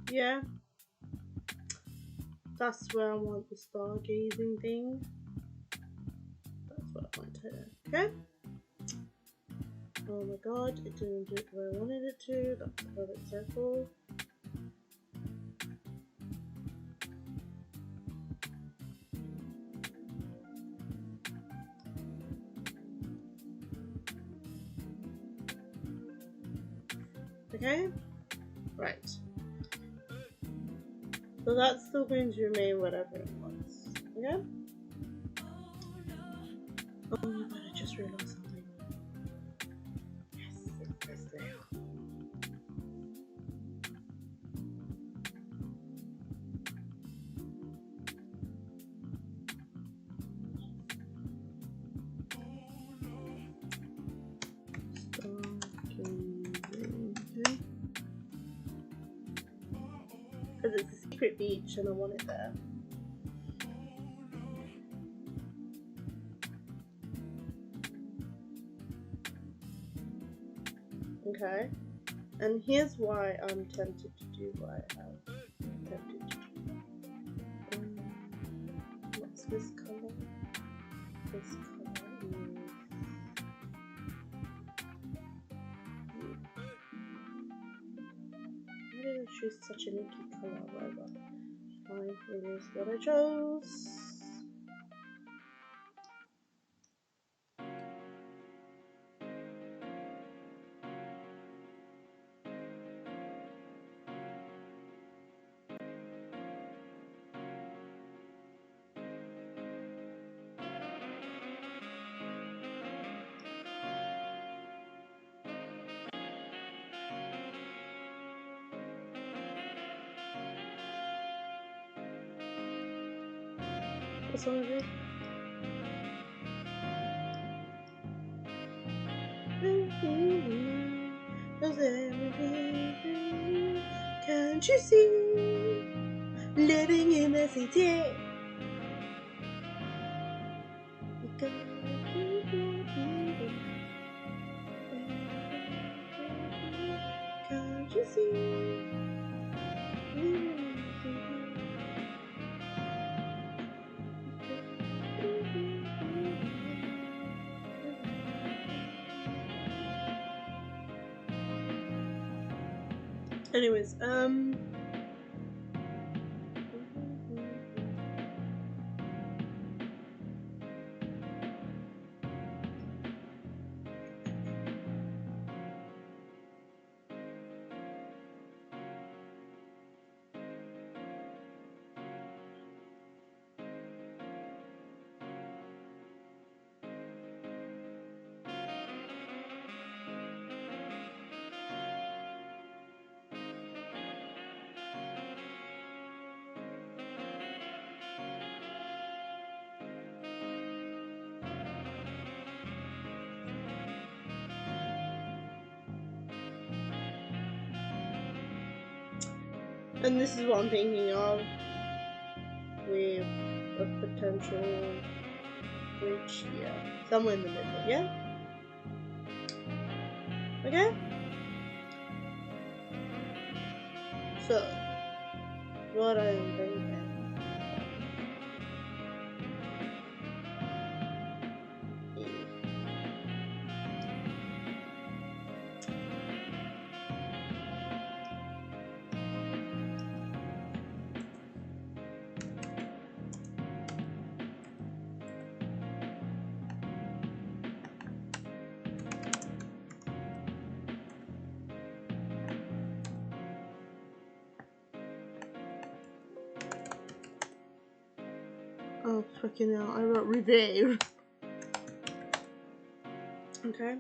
Yeah, that's where I want the stargazing thing. That's what I want here. Okay. Oh my god, it didn't do it where I wanted it to. That's a perfect circle. Okay, right. So that's still going to remain whatever it was. Okay? Oh my god, I just realized something. Yes, it's this now. secret beach and I want it there. Okay, and here's why I'm tempted to do what I am tempted to do. What's this colour? This colour is... Why did I choose such an inky colour? Whatever. Fine, it is what I chose. What song is it? Can't you see? Living in the city. Can't you see? Anyways, and this is what I'm thinking of with a potential bridge here, somewhere in the middle, yeah? Okay? So, what I am thinking. Oh, fucking hell, I wrote review. Okay.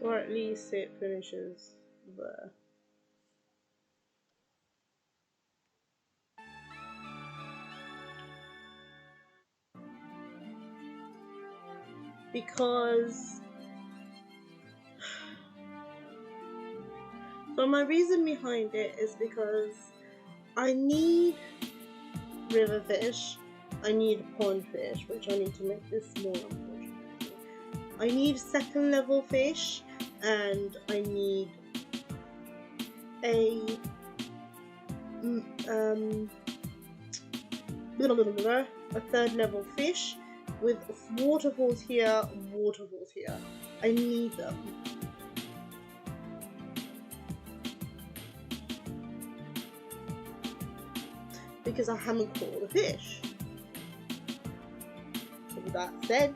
Or at least it finishes there. because so my reason behind it is because I need river fish, I need pond fish, which I need to make this small, unfortunately. I need second level fish, and I need a third level fish with waterfalls here, waterfalls here. I need them. Because I haven't caught all the fish. So with that said,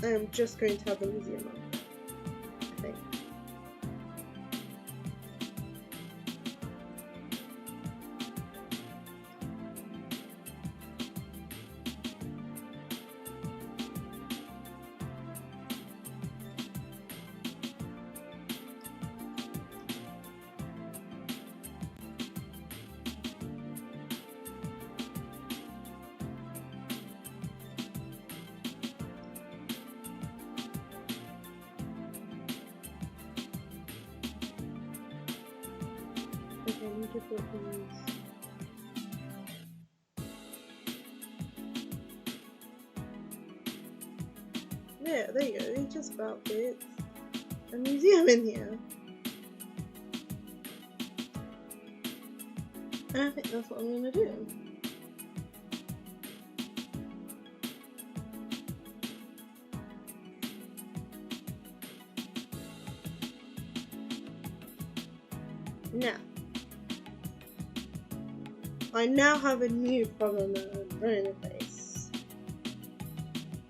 I'm just going to have the museum on, I think. Okay, I need to put these. There you go, it just about fits. A museum in here. And I think that's what I'm gonna do. Now, I now have a new problem that I'm going to face,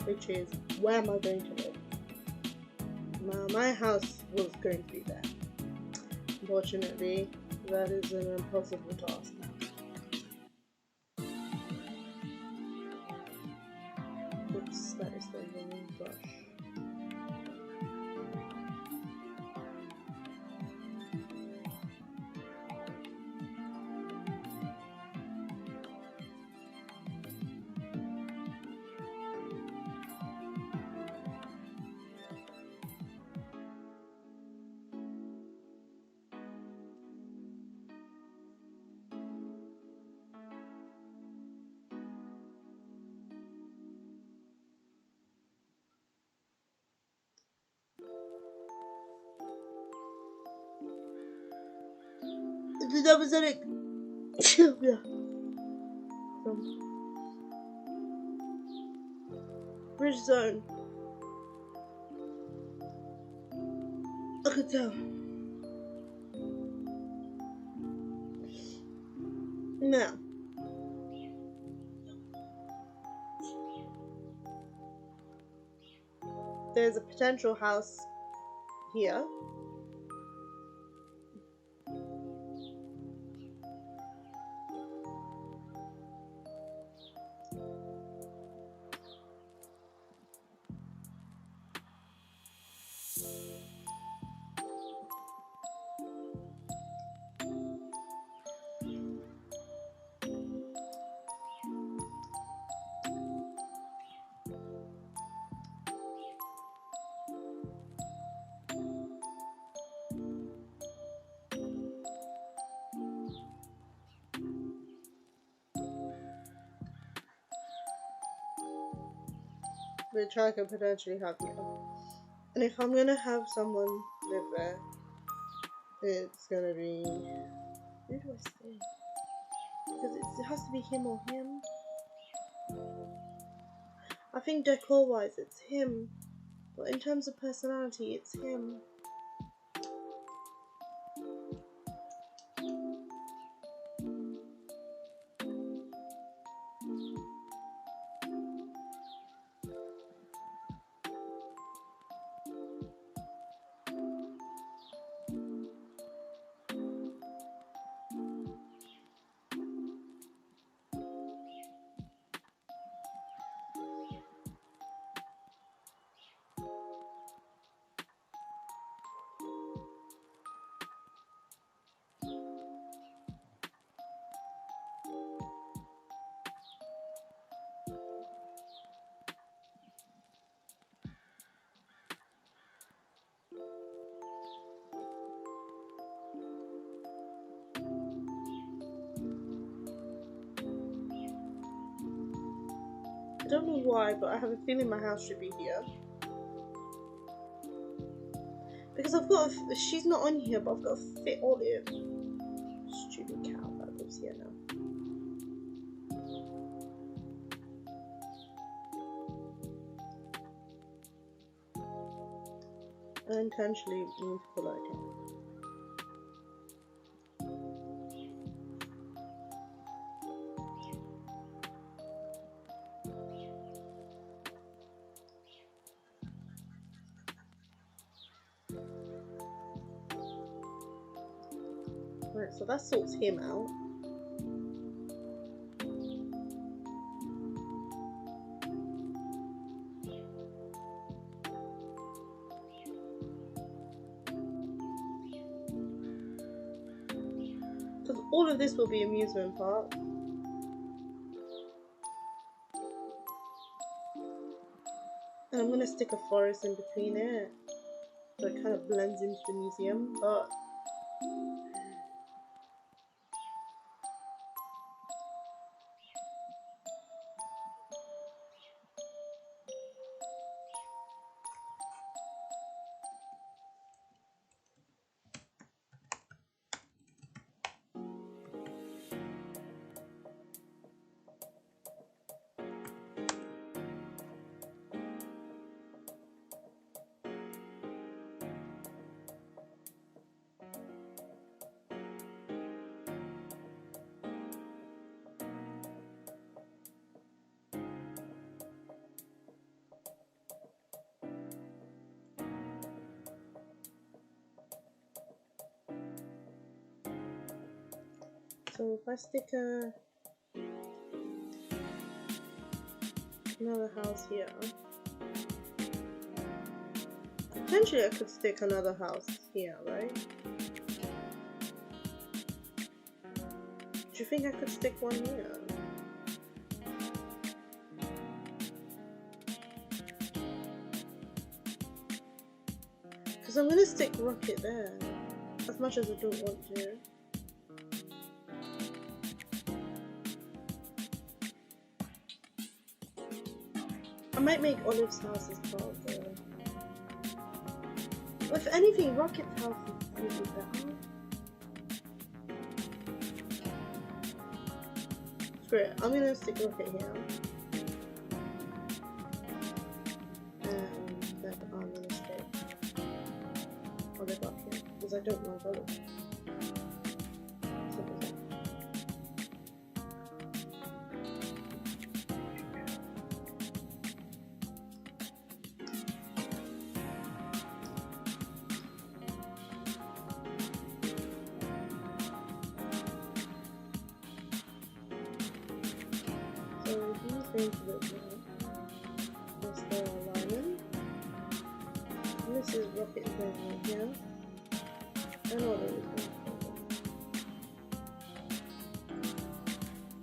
which is, where am I going to live? Now, my house was going to be there. Unfortunately, that is an impossible task now. Oops, that is the wrong brush. That was it. Yeah. Bridge zone. I could tell. Now. There's a potential house here. Which I could potentially have here. And if I'm gonna have someone live there, it's gonna be... Who do I stay? Because it has to be him or him. I think decor wise it's him. But in terms of personality, it's him. don't know why, but I have a feeling my house should be here. Because I've got she's not on here, but I've got a fit Olive. Stupid cow that lives here now. I intentionally need to pull out again. Right, so that sorts him out. Because all of this will be amusement park. And I'm going to stick a forest in between it. So it kind of blends into the museum, but so if I stick another house here, potentially I could stick another house here, right? Do you think I could stick one here? Because I'm gonna stick Rocket there, as much as I don't want to. I might make Olive's house as part of the... If anything, Rocket's house is really better. Screw it, I'm gonna stick Rocket here. And then I'm gonna stick Olive up here, because I don't want Olive. Simple as that. So he's going to look now. That's their alignment. And this is Rocket going right here. And Olive is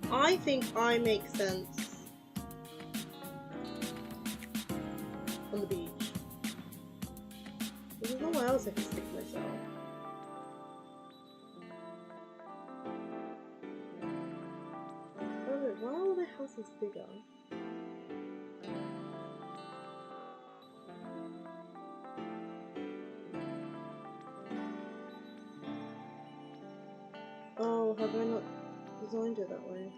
going. I think I make sense on the beach. There's nowhere else I can stick myself. Why are all the houses bigger? Oh, have I not designed it that way?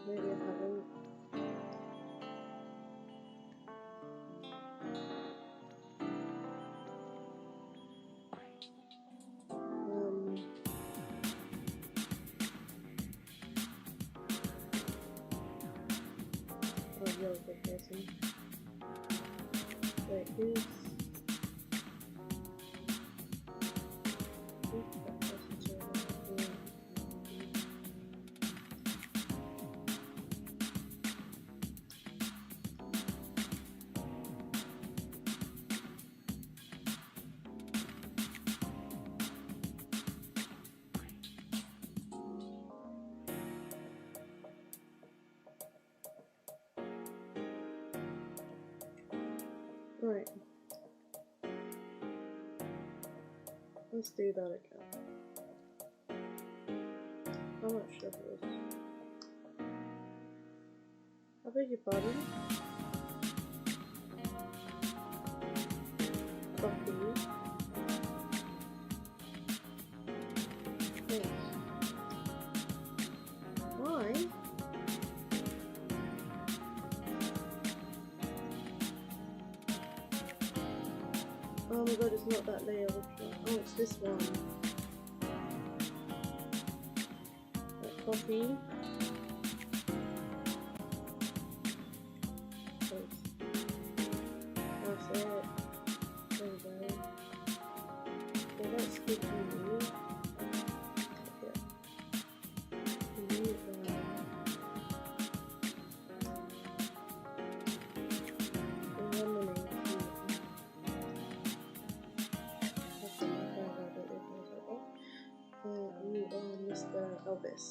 Maybe I haven't. Oh, you're a good person. Wait, who's that person to yeah. Right. Let's do that again. How much sugar is I beg your pardon. Coffee. Yes. Why? Oh my god, it's not that layer. Oh, it's this one. That coffee. That's it. There we go. Well, that's good to move. Yeah. Move that. Mr. Elvis.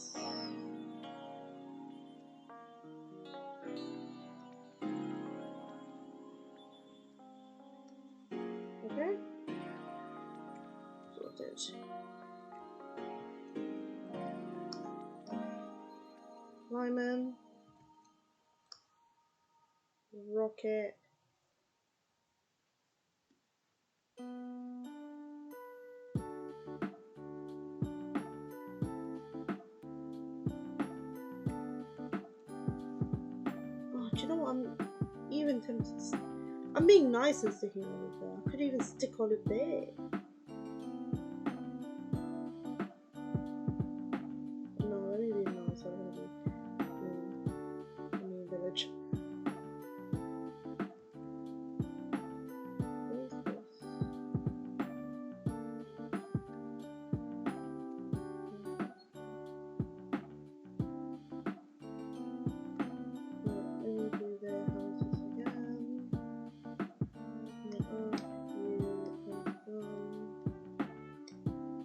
Okay. Sorted. Lyman. Rocket. Oh, do you know what? I'm even tempted. I'm being nice and sticking olive there. I could even stick olive there. No, let me be nice. I'm gonna be in the village. What is this? Let me do their houses again.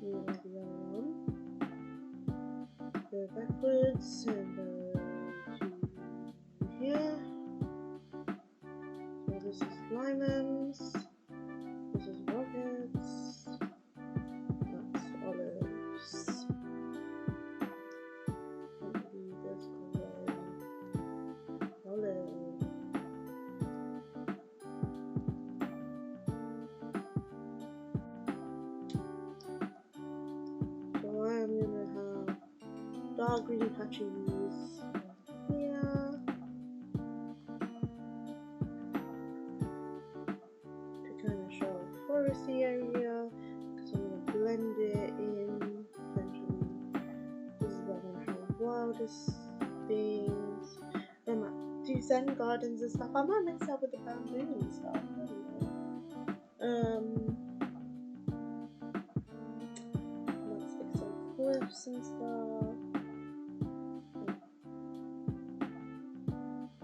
You are the other one. Go backwards and go to here. So this is Lyman's. This is Rockets. That's Olives. Maybe this color. Olive. So I am gonna have dark green patches here to kind of show a foresty area because I'm going to blend it in. Essentially, this is where I'm going to have wildest things. I might do Zen gardens and stuff. I might mix up with the bamboo and stuff. I don't know. Let's make some cliffs and stuff.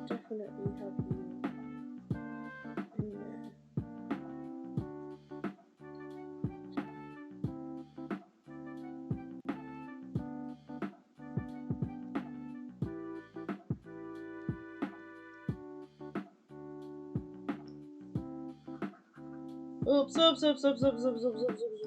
Definitely have you in there. Oops, oops, oops, oops, oops, oops, oops, oops, oops, oops.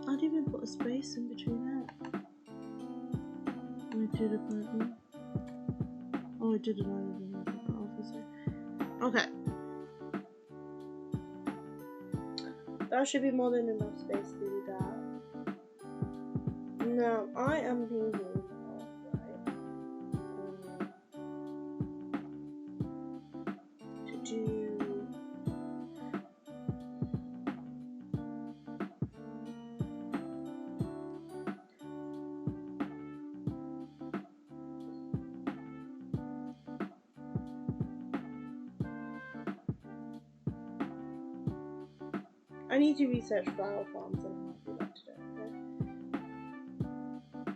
I didn't even put a space in between that. I did apparently. Oh, I didn't. Okay. That should be more than enough space to do that. Now, I am thinking, to do I need to research flower farms and how to do that today, okay?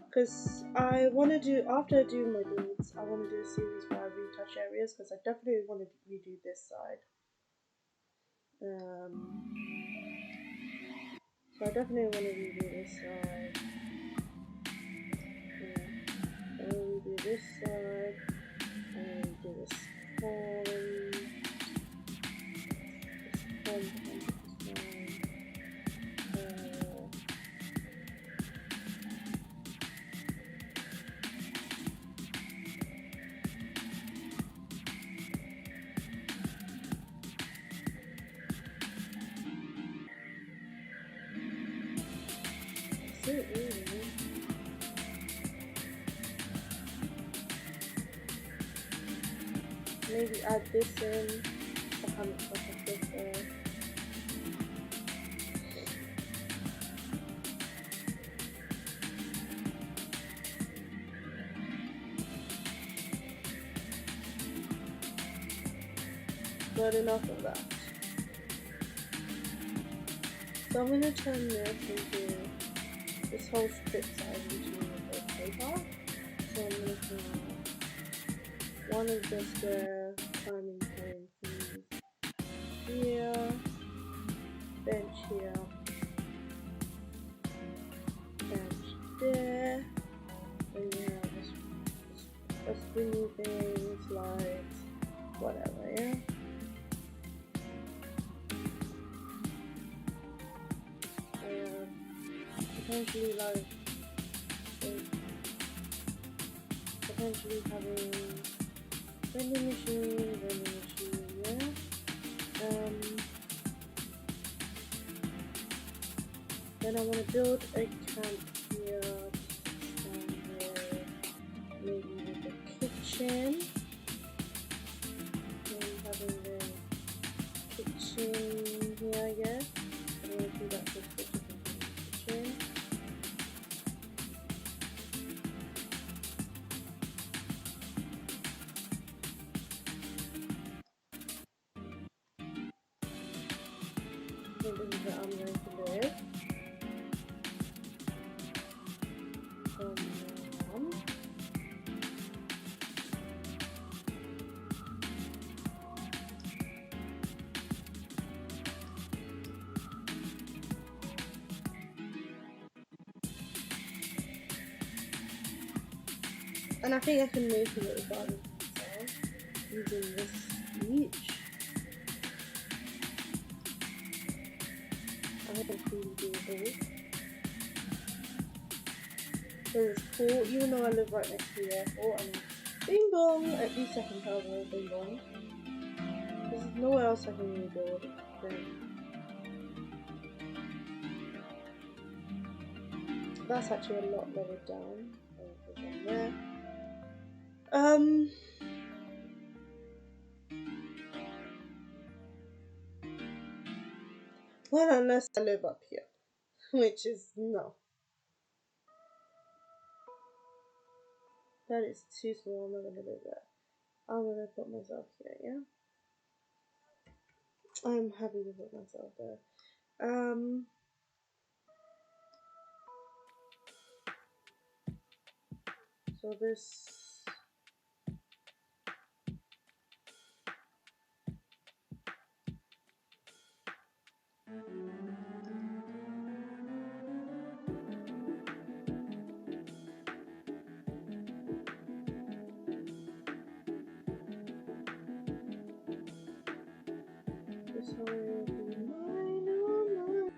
Because I want to do, after I do my builds, I want to do a series where I retouch areas, because I definitely want to redo this side. So I definitely want to redo this side. I want to redo this side. I want to do this pond. This pond. Maybe add this in. I haven't touched this there. But enough of that. So I'm gonna turn this into this whole strip size into a paper. So I'm gonna have one of the square climbing things here, bench here, bench there, and you have a springy thing, slides, whatever, yeah. Potentially like potentially having vending machine, yeah. Then I want to build a camp here, maybe with a kitchen. Then having the kitchen here, I guess. I want to do that for the kitchen. This is where I'm going to live. And I think I can make a little garden using this each. I think it's really doable. So it's cool, even though I live right next to the airport, and bing bong, at least I can tell them bing bong. There's nowhere else I can really build then. That's actually a lot lower down. There. Well, unless I live up here, which is no. That is too small. I'm not gonna live there. I'm gonna put myself here. Yeah, I'm happy to put myself there. So this. This will be mine, oh mine.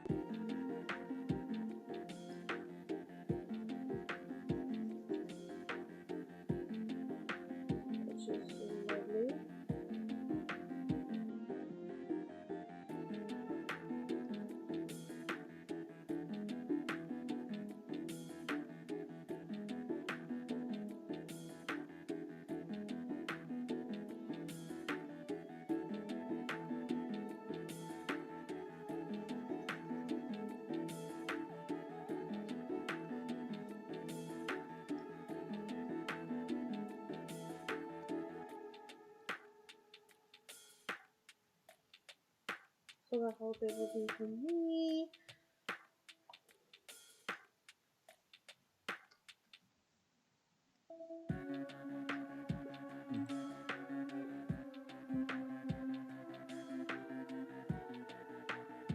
So that whole bit will be for me.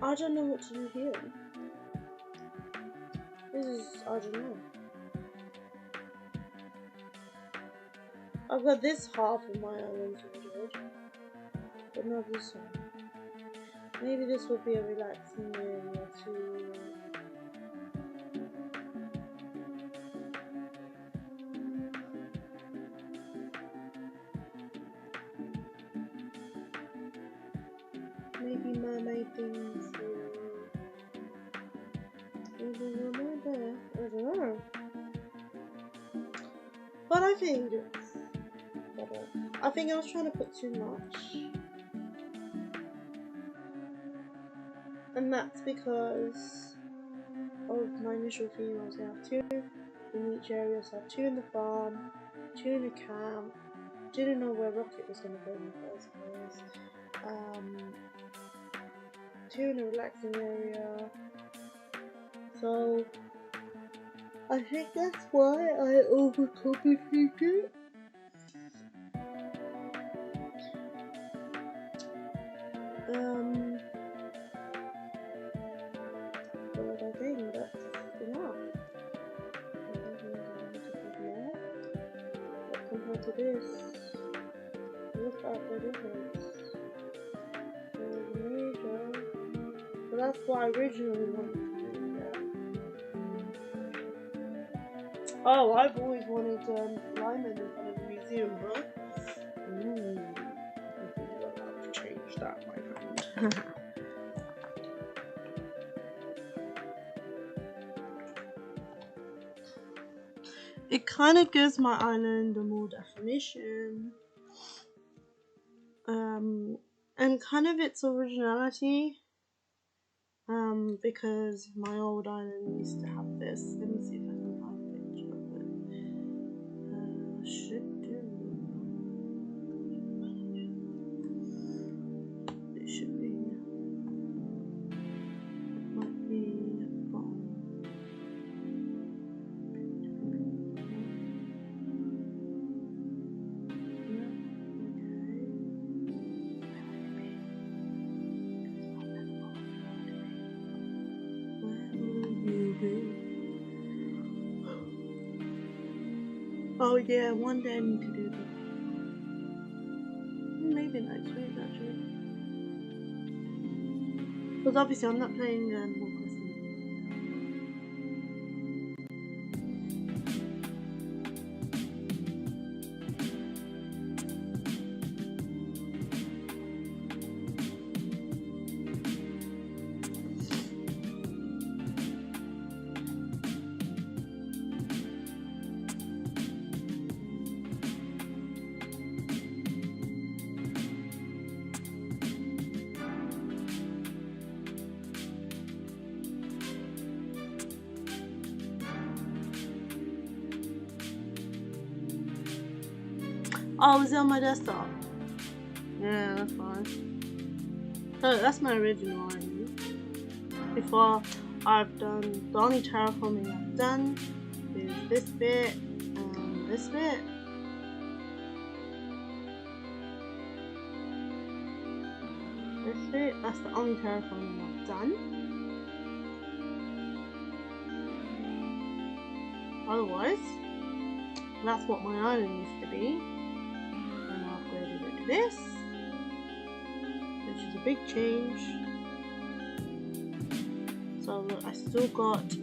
I don't know what to do here. This is, I don't know. I've got this half of my island sorted, but not this one. Maybe this will be a relaxing area too. Maybe mermaid things here. Maybe mermaid there. I don't know. But I think it's better. I think I was trying to put too much. And that's because of my initial theme. I was going to have 2 in each area, so I have 2 in the farm, 2 in the camp. Didn't know where Rocket was going to go in the first place. 2 in a relaxing area. So I think that's why I overcomplicated it. But I think that's enough. I don't think I need to put more. But compared to this, look at the difference. There's major. But that's what I originally wanted to do. Yeah. Oh, I've always wanted Lyman in front of the museum, huh? Ooh. I think I'll have to change that, my friend. It kind of gives my island a more definition, and kind of its originality, because my old island used to have this. Let me see if I can find a picture of it. Should do. It should be. It might be bomb. Oh yeah, one day I need to do that. Maybe next week actually. Because obviously I'm not playing Animal Crossing. Oh, is it on my desktop? Yeah, that's fine. So that's my original island. Before I've done, the only terraforming I've done is this bit and this bit. This bit, that's the only terraforming I've done. Otherwise, that's what my island used to be. And I upgraded it to this, which is a big change. So look, I still got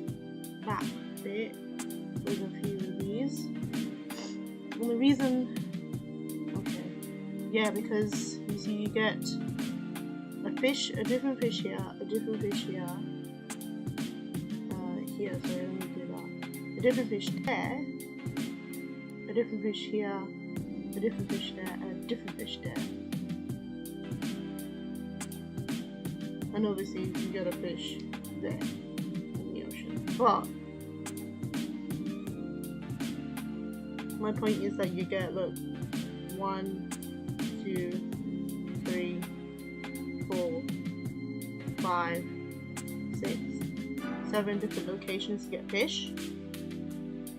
that bit with a few of these. And the reason, okay, yeah, because you see you get a fish, a different fish here, a different fish here, here, sorry, let me do that. A different fish there, a different fish here, a different fish there, and a different fish there. And obviously you can get a fish there in the ocean. But my point is that you get, look, 1, 2, 3, 4, 5, 6, 7 different locations to get fish.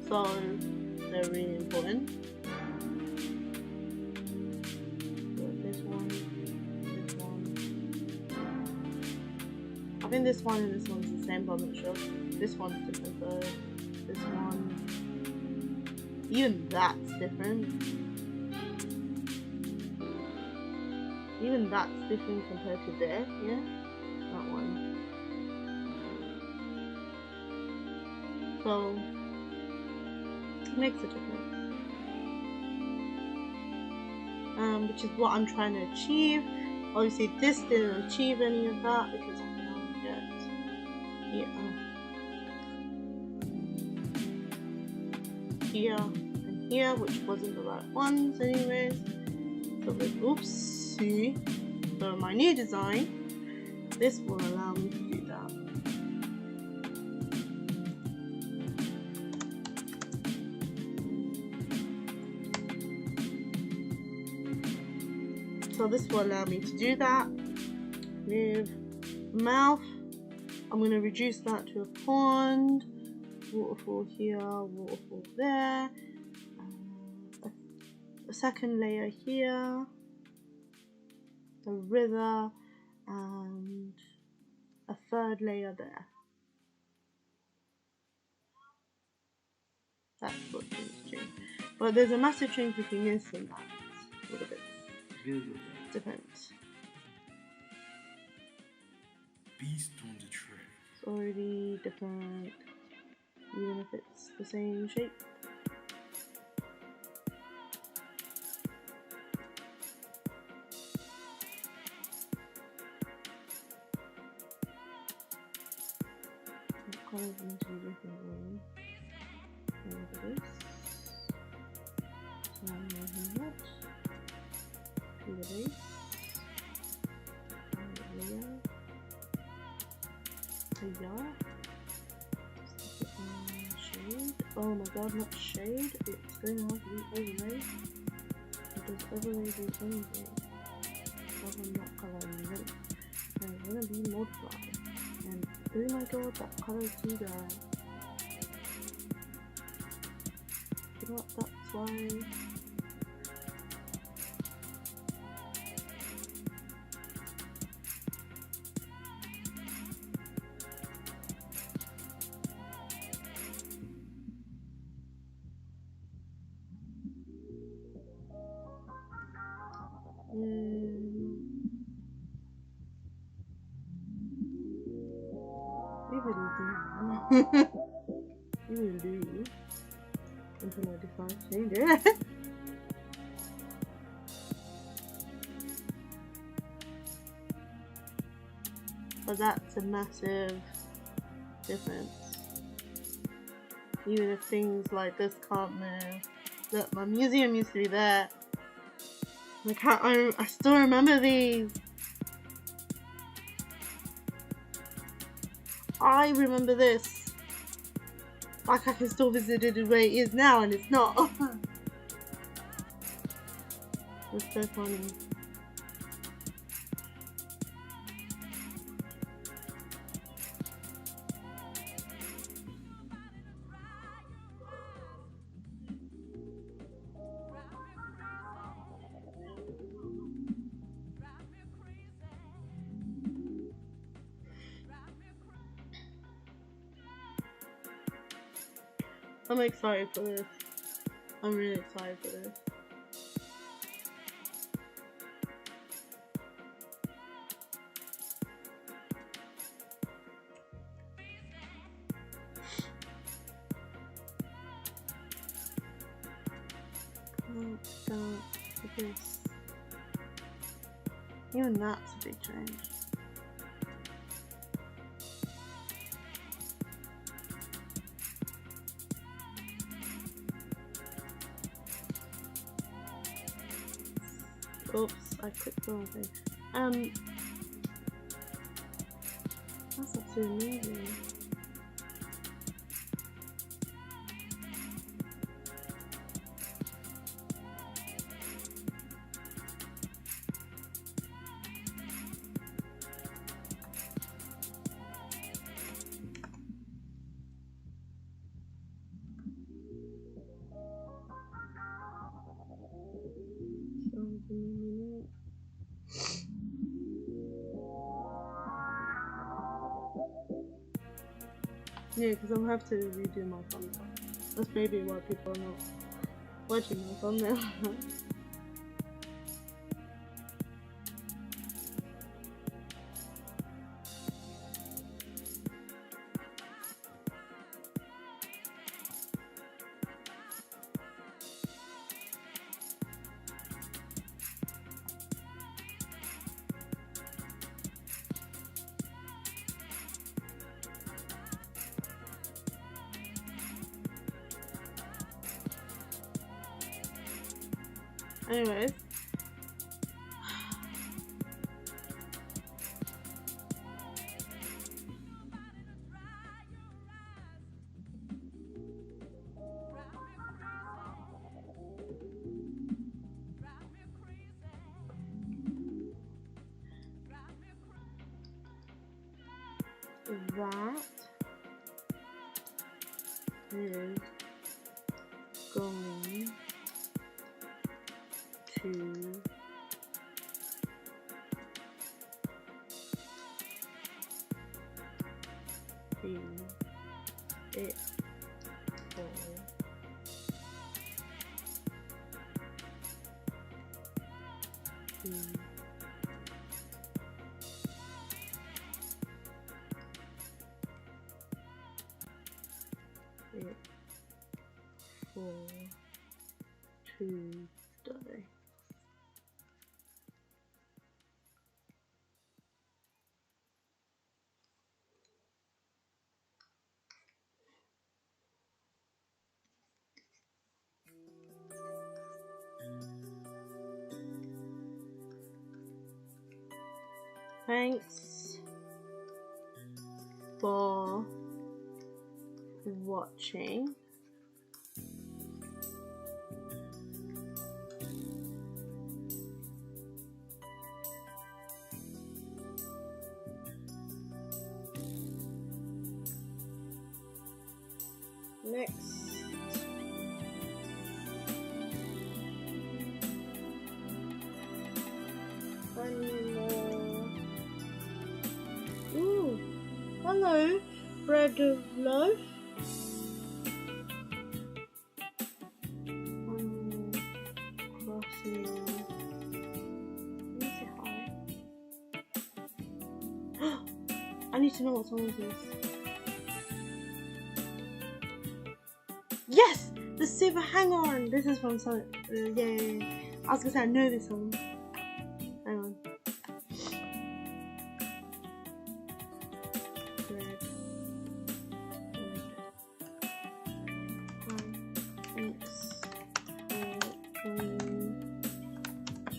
So they're really important. So this one. I think this one and this one's the same, but I'm not sure. This one's different though. This one. Even that's different. Even that's different compared to there, yeah? That one. So, it makes a difference. Which is what I'm trying to achieve. Obviously, this didn't achieve any of that because I can only get here and here, which wasn't the right ones anyways. So oopsie. So my new design, this will allow me to do that. So this will allow me to do that. With mouth, I'm going to reduce that to a pond. Waterfall here, waterfall there. A second layer here. A river, and a third layer there. That's what things change. But there's a massive change between this and that. A little bit different. Beast on the track. It's already different, even if it's the same shape. Colors into a different room. Over this. So I'm moving that to the base. And the layer. Stick it on shade. Oh my god, not shade. It's going to have to be overlay. Because overlay do anything. Other than that color and then it's going to be multiplied. And oh my god, that color is too dark. You know what, that's why. You will do until I decide to change it. But that's a massive difference. Even if things like this can't move. Look, my museum used to be there. I still remember these. I remember this. Like I can still visit it the way it is now, and it's not. It's so funny. I'm excited for this. I'm really excited for this. This. Even that's a big change. Oops, I clicked the wrong thing. That's absolutely amazing. Yeah, because I'll have to redo my thumbnail. That's maybe why people are not watching my thumbnail. Anyways. That is going to be it for the it for today. Thanks for watching. Next. One more. Ooh, hello, bread of life. One more crossing. Let me say hi. I need to know what song this is. Yes! The Silver Hang On! This is from Sonic. Yeah. I was gonna say I know this song. Hang on. Red. Thanks for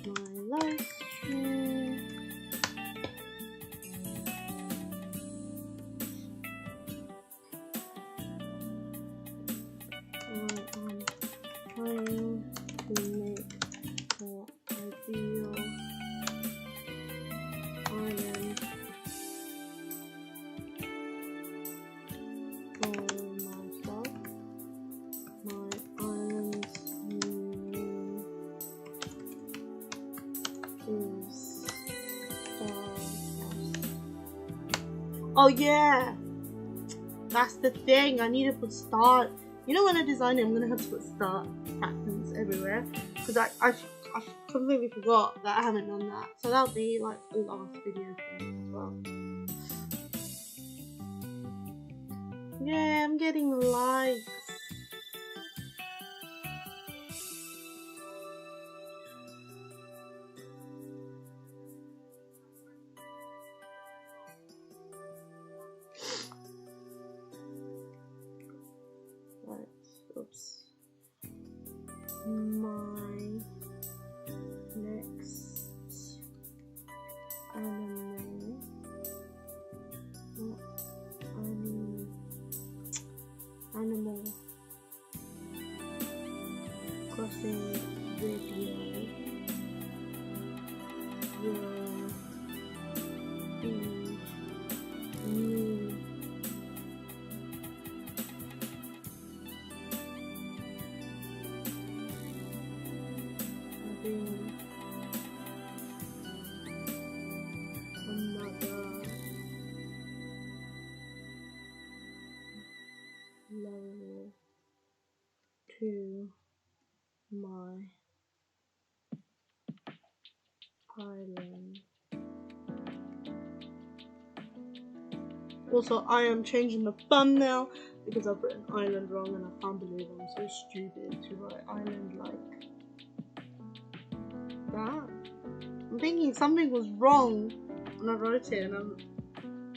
joining my live stream. Trying to make the ideal island for myself. My island's name is Starhouse. Oh yeah! That's the thing, I need to put start. You know, when I design it, I'm gonna have to put start patterns everywhere because I completely forgot that I haven't done that. So that'll be like a last video thing as well. Yeah, I'm getting likes. Right, oops. My next animal. Animal crossing video will be new. Having another to my island. Also, I am changing the thumbnail because I've written island wrong and I can't believe I'm so stupid to write island like that. I'm thinking something was wrong when I wrote it,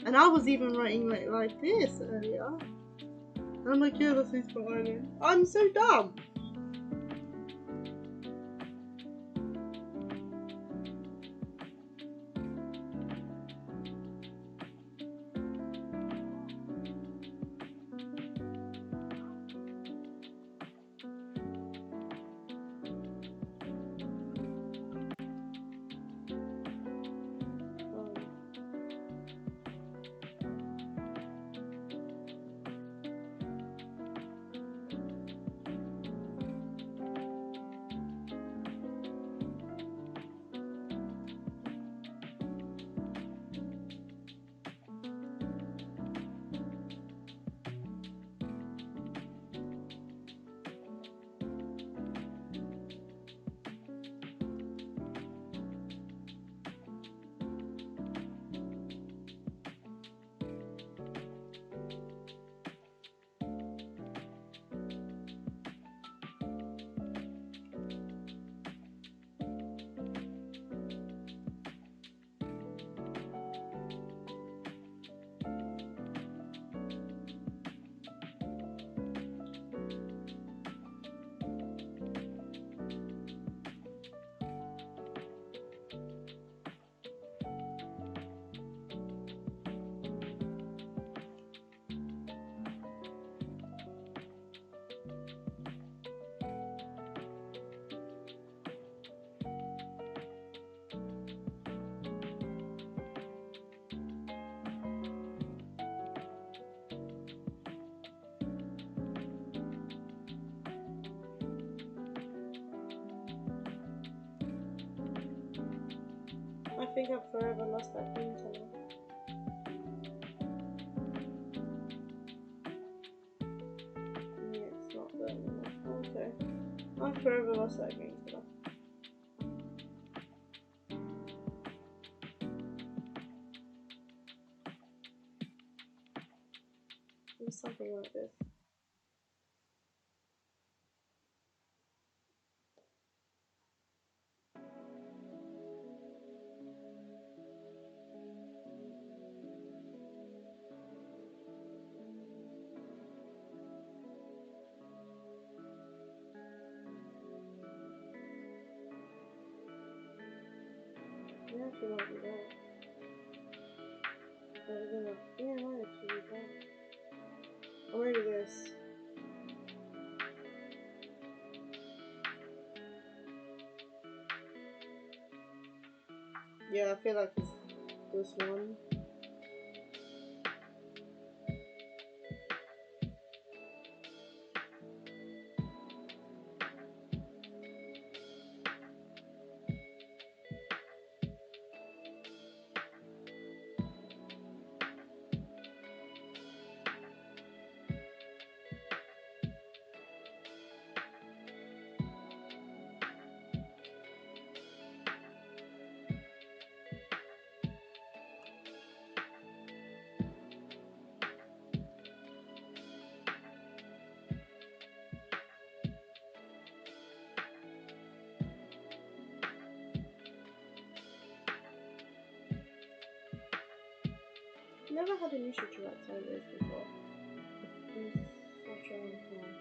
and I was even writing like this earlier. And I'm like, yeah, that's Easter Island. I'm so dumb. I think I've forever lost that green colour. Yeah, it's not there anymore. Okay. I've forever lost that green colour. It's something like this. Yeah, I feel like that. Yeah, I might actually do that. Or maybe this. Yeah, I feel like it's this one. Never had an issue to write sideways before. It's such a long time.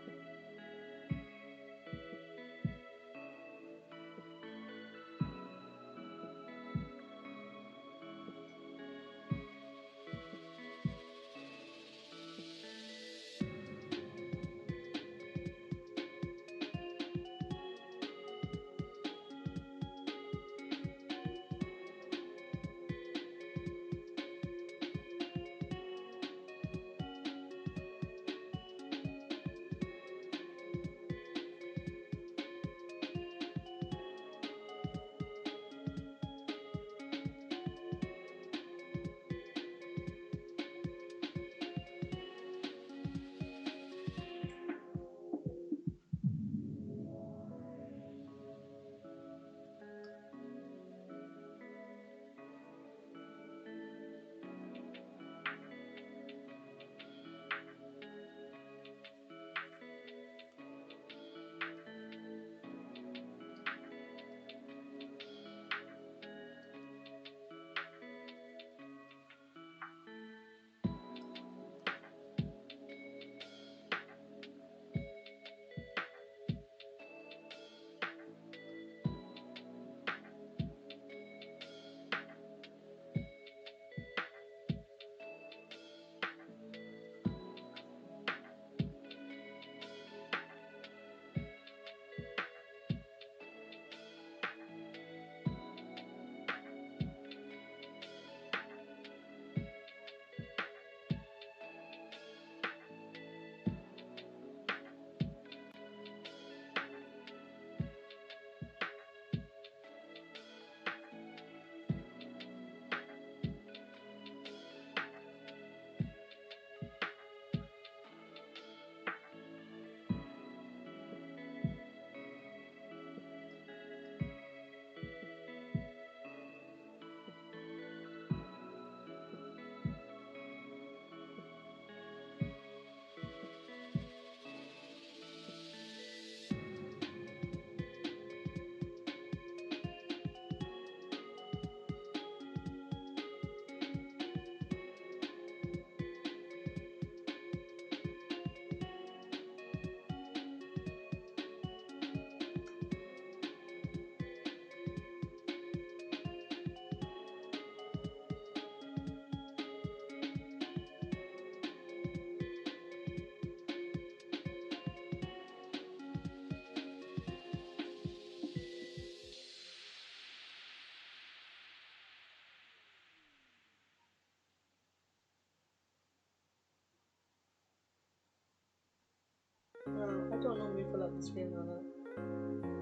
I don't normally fill up the screen like that.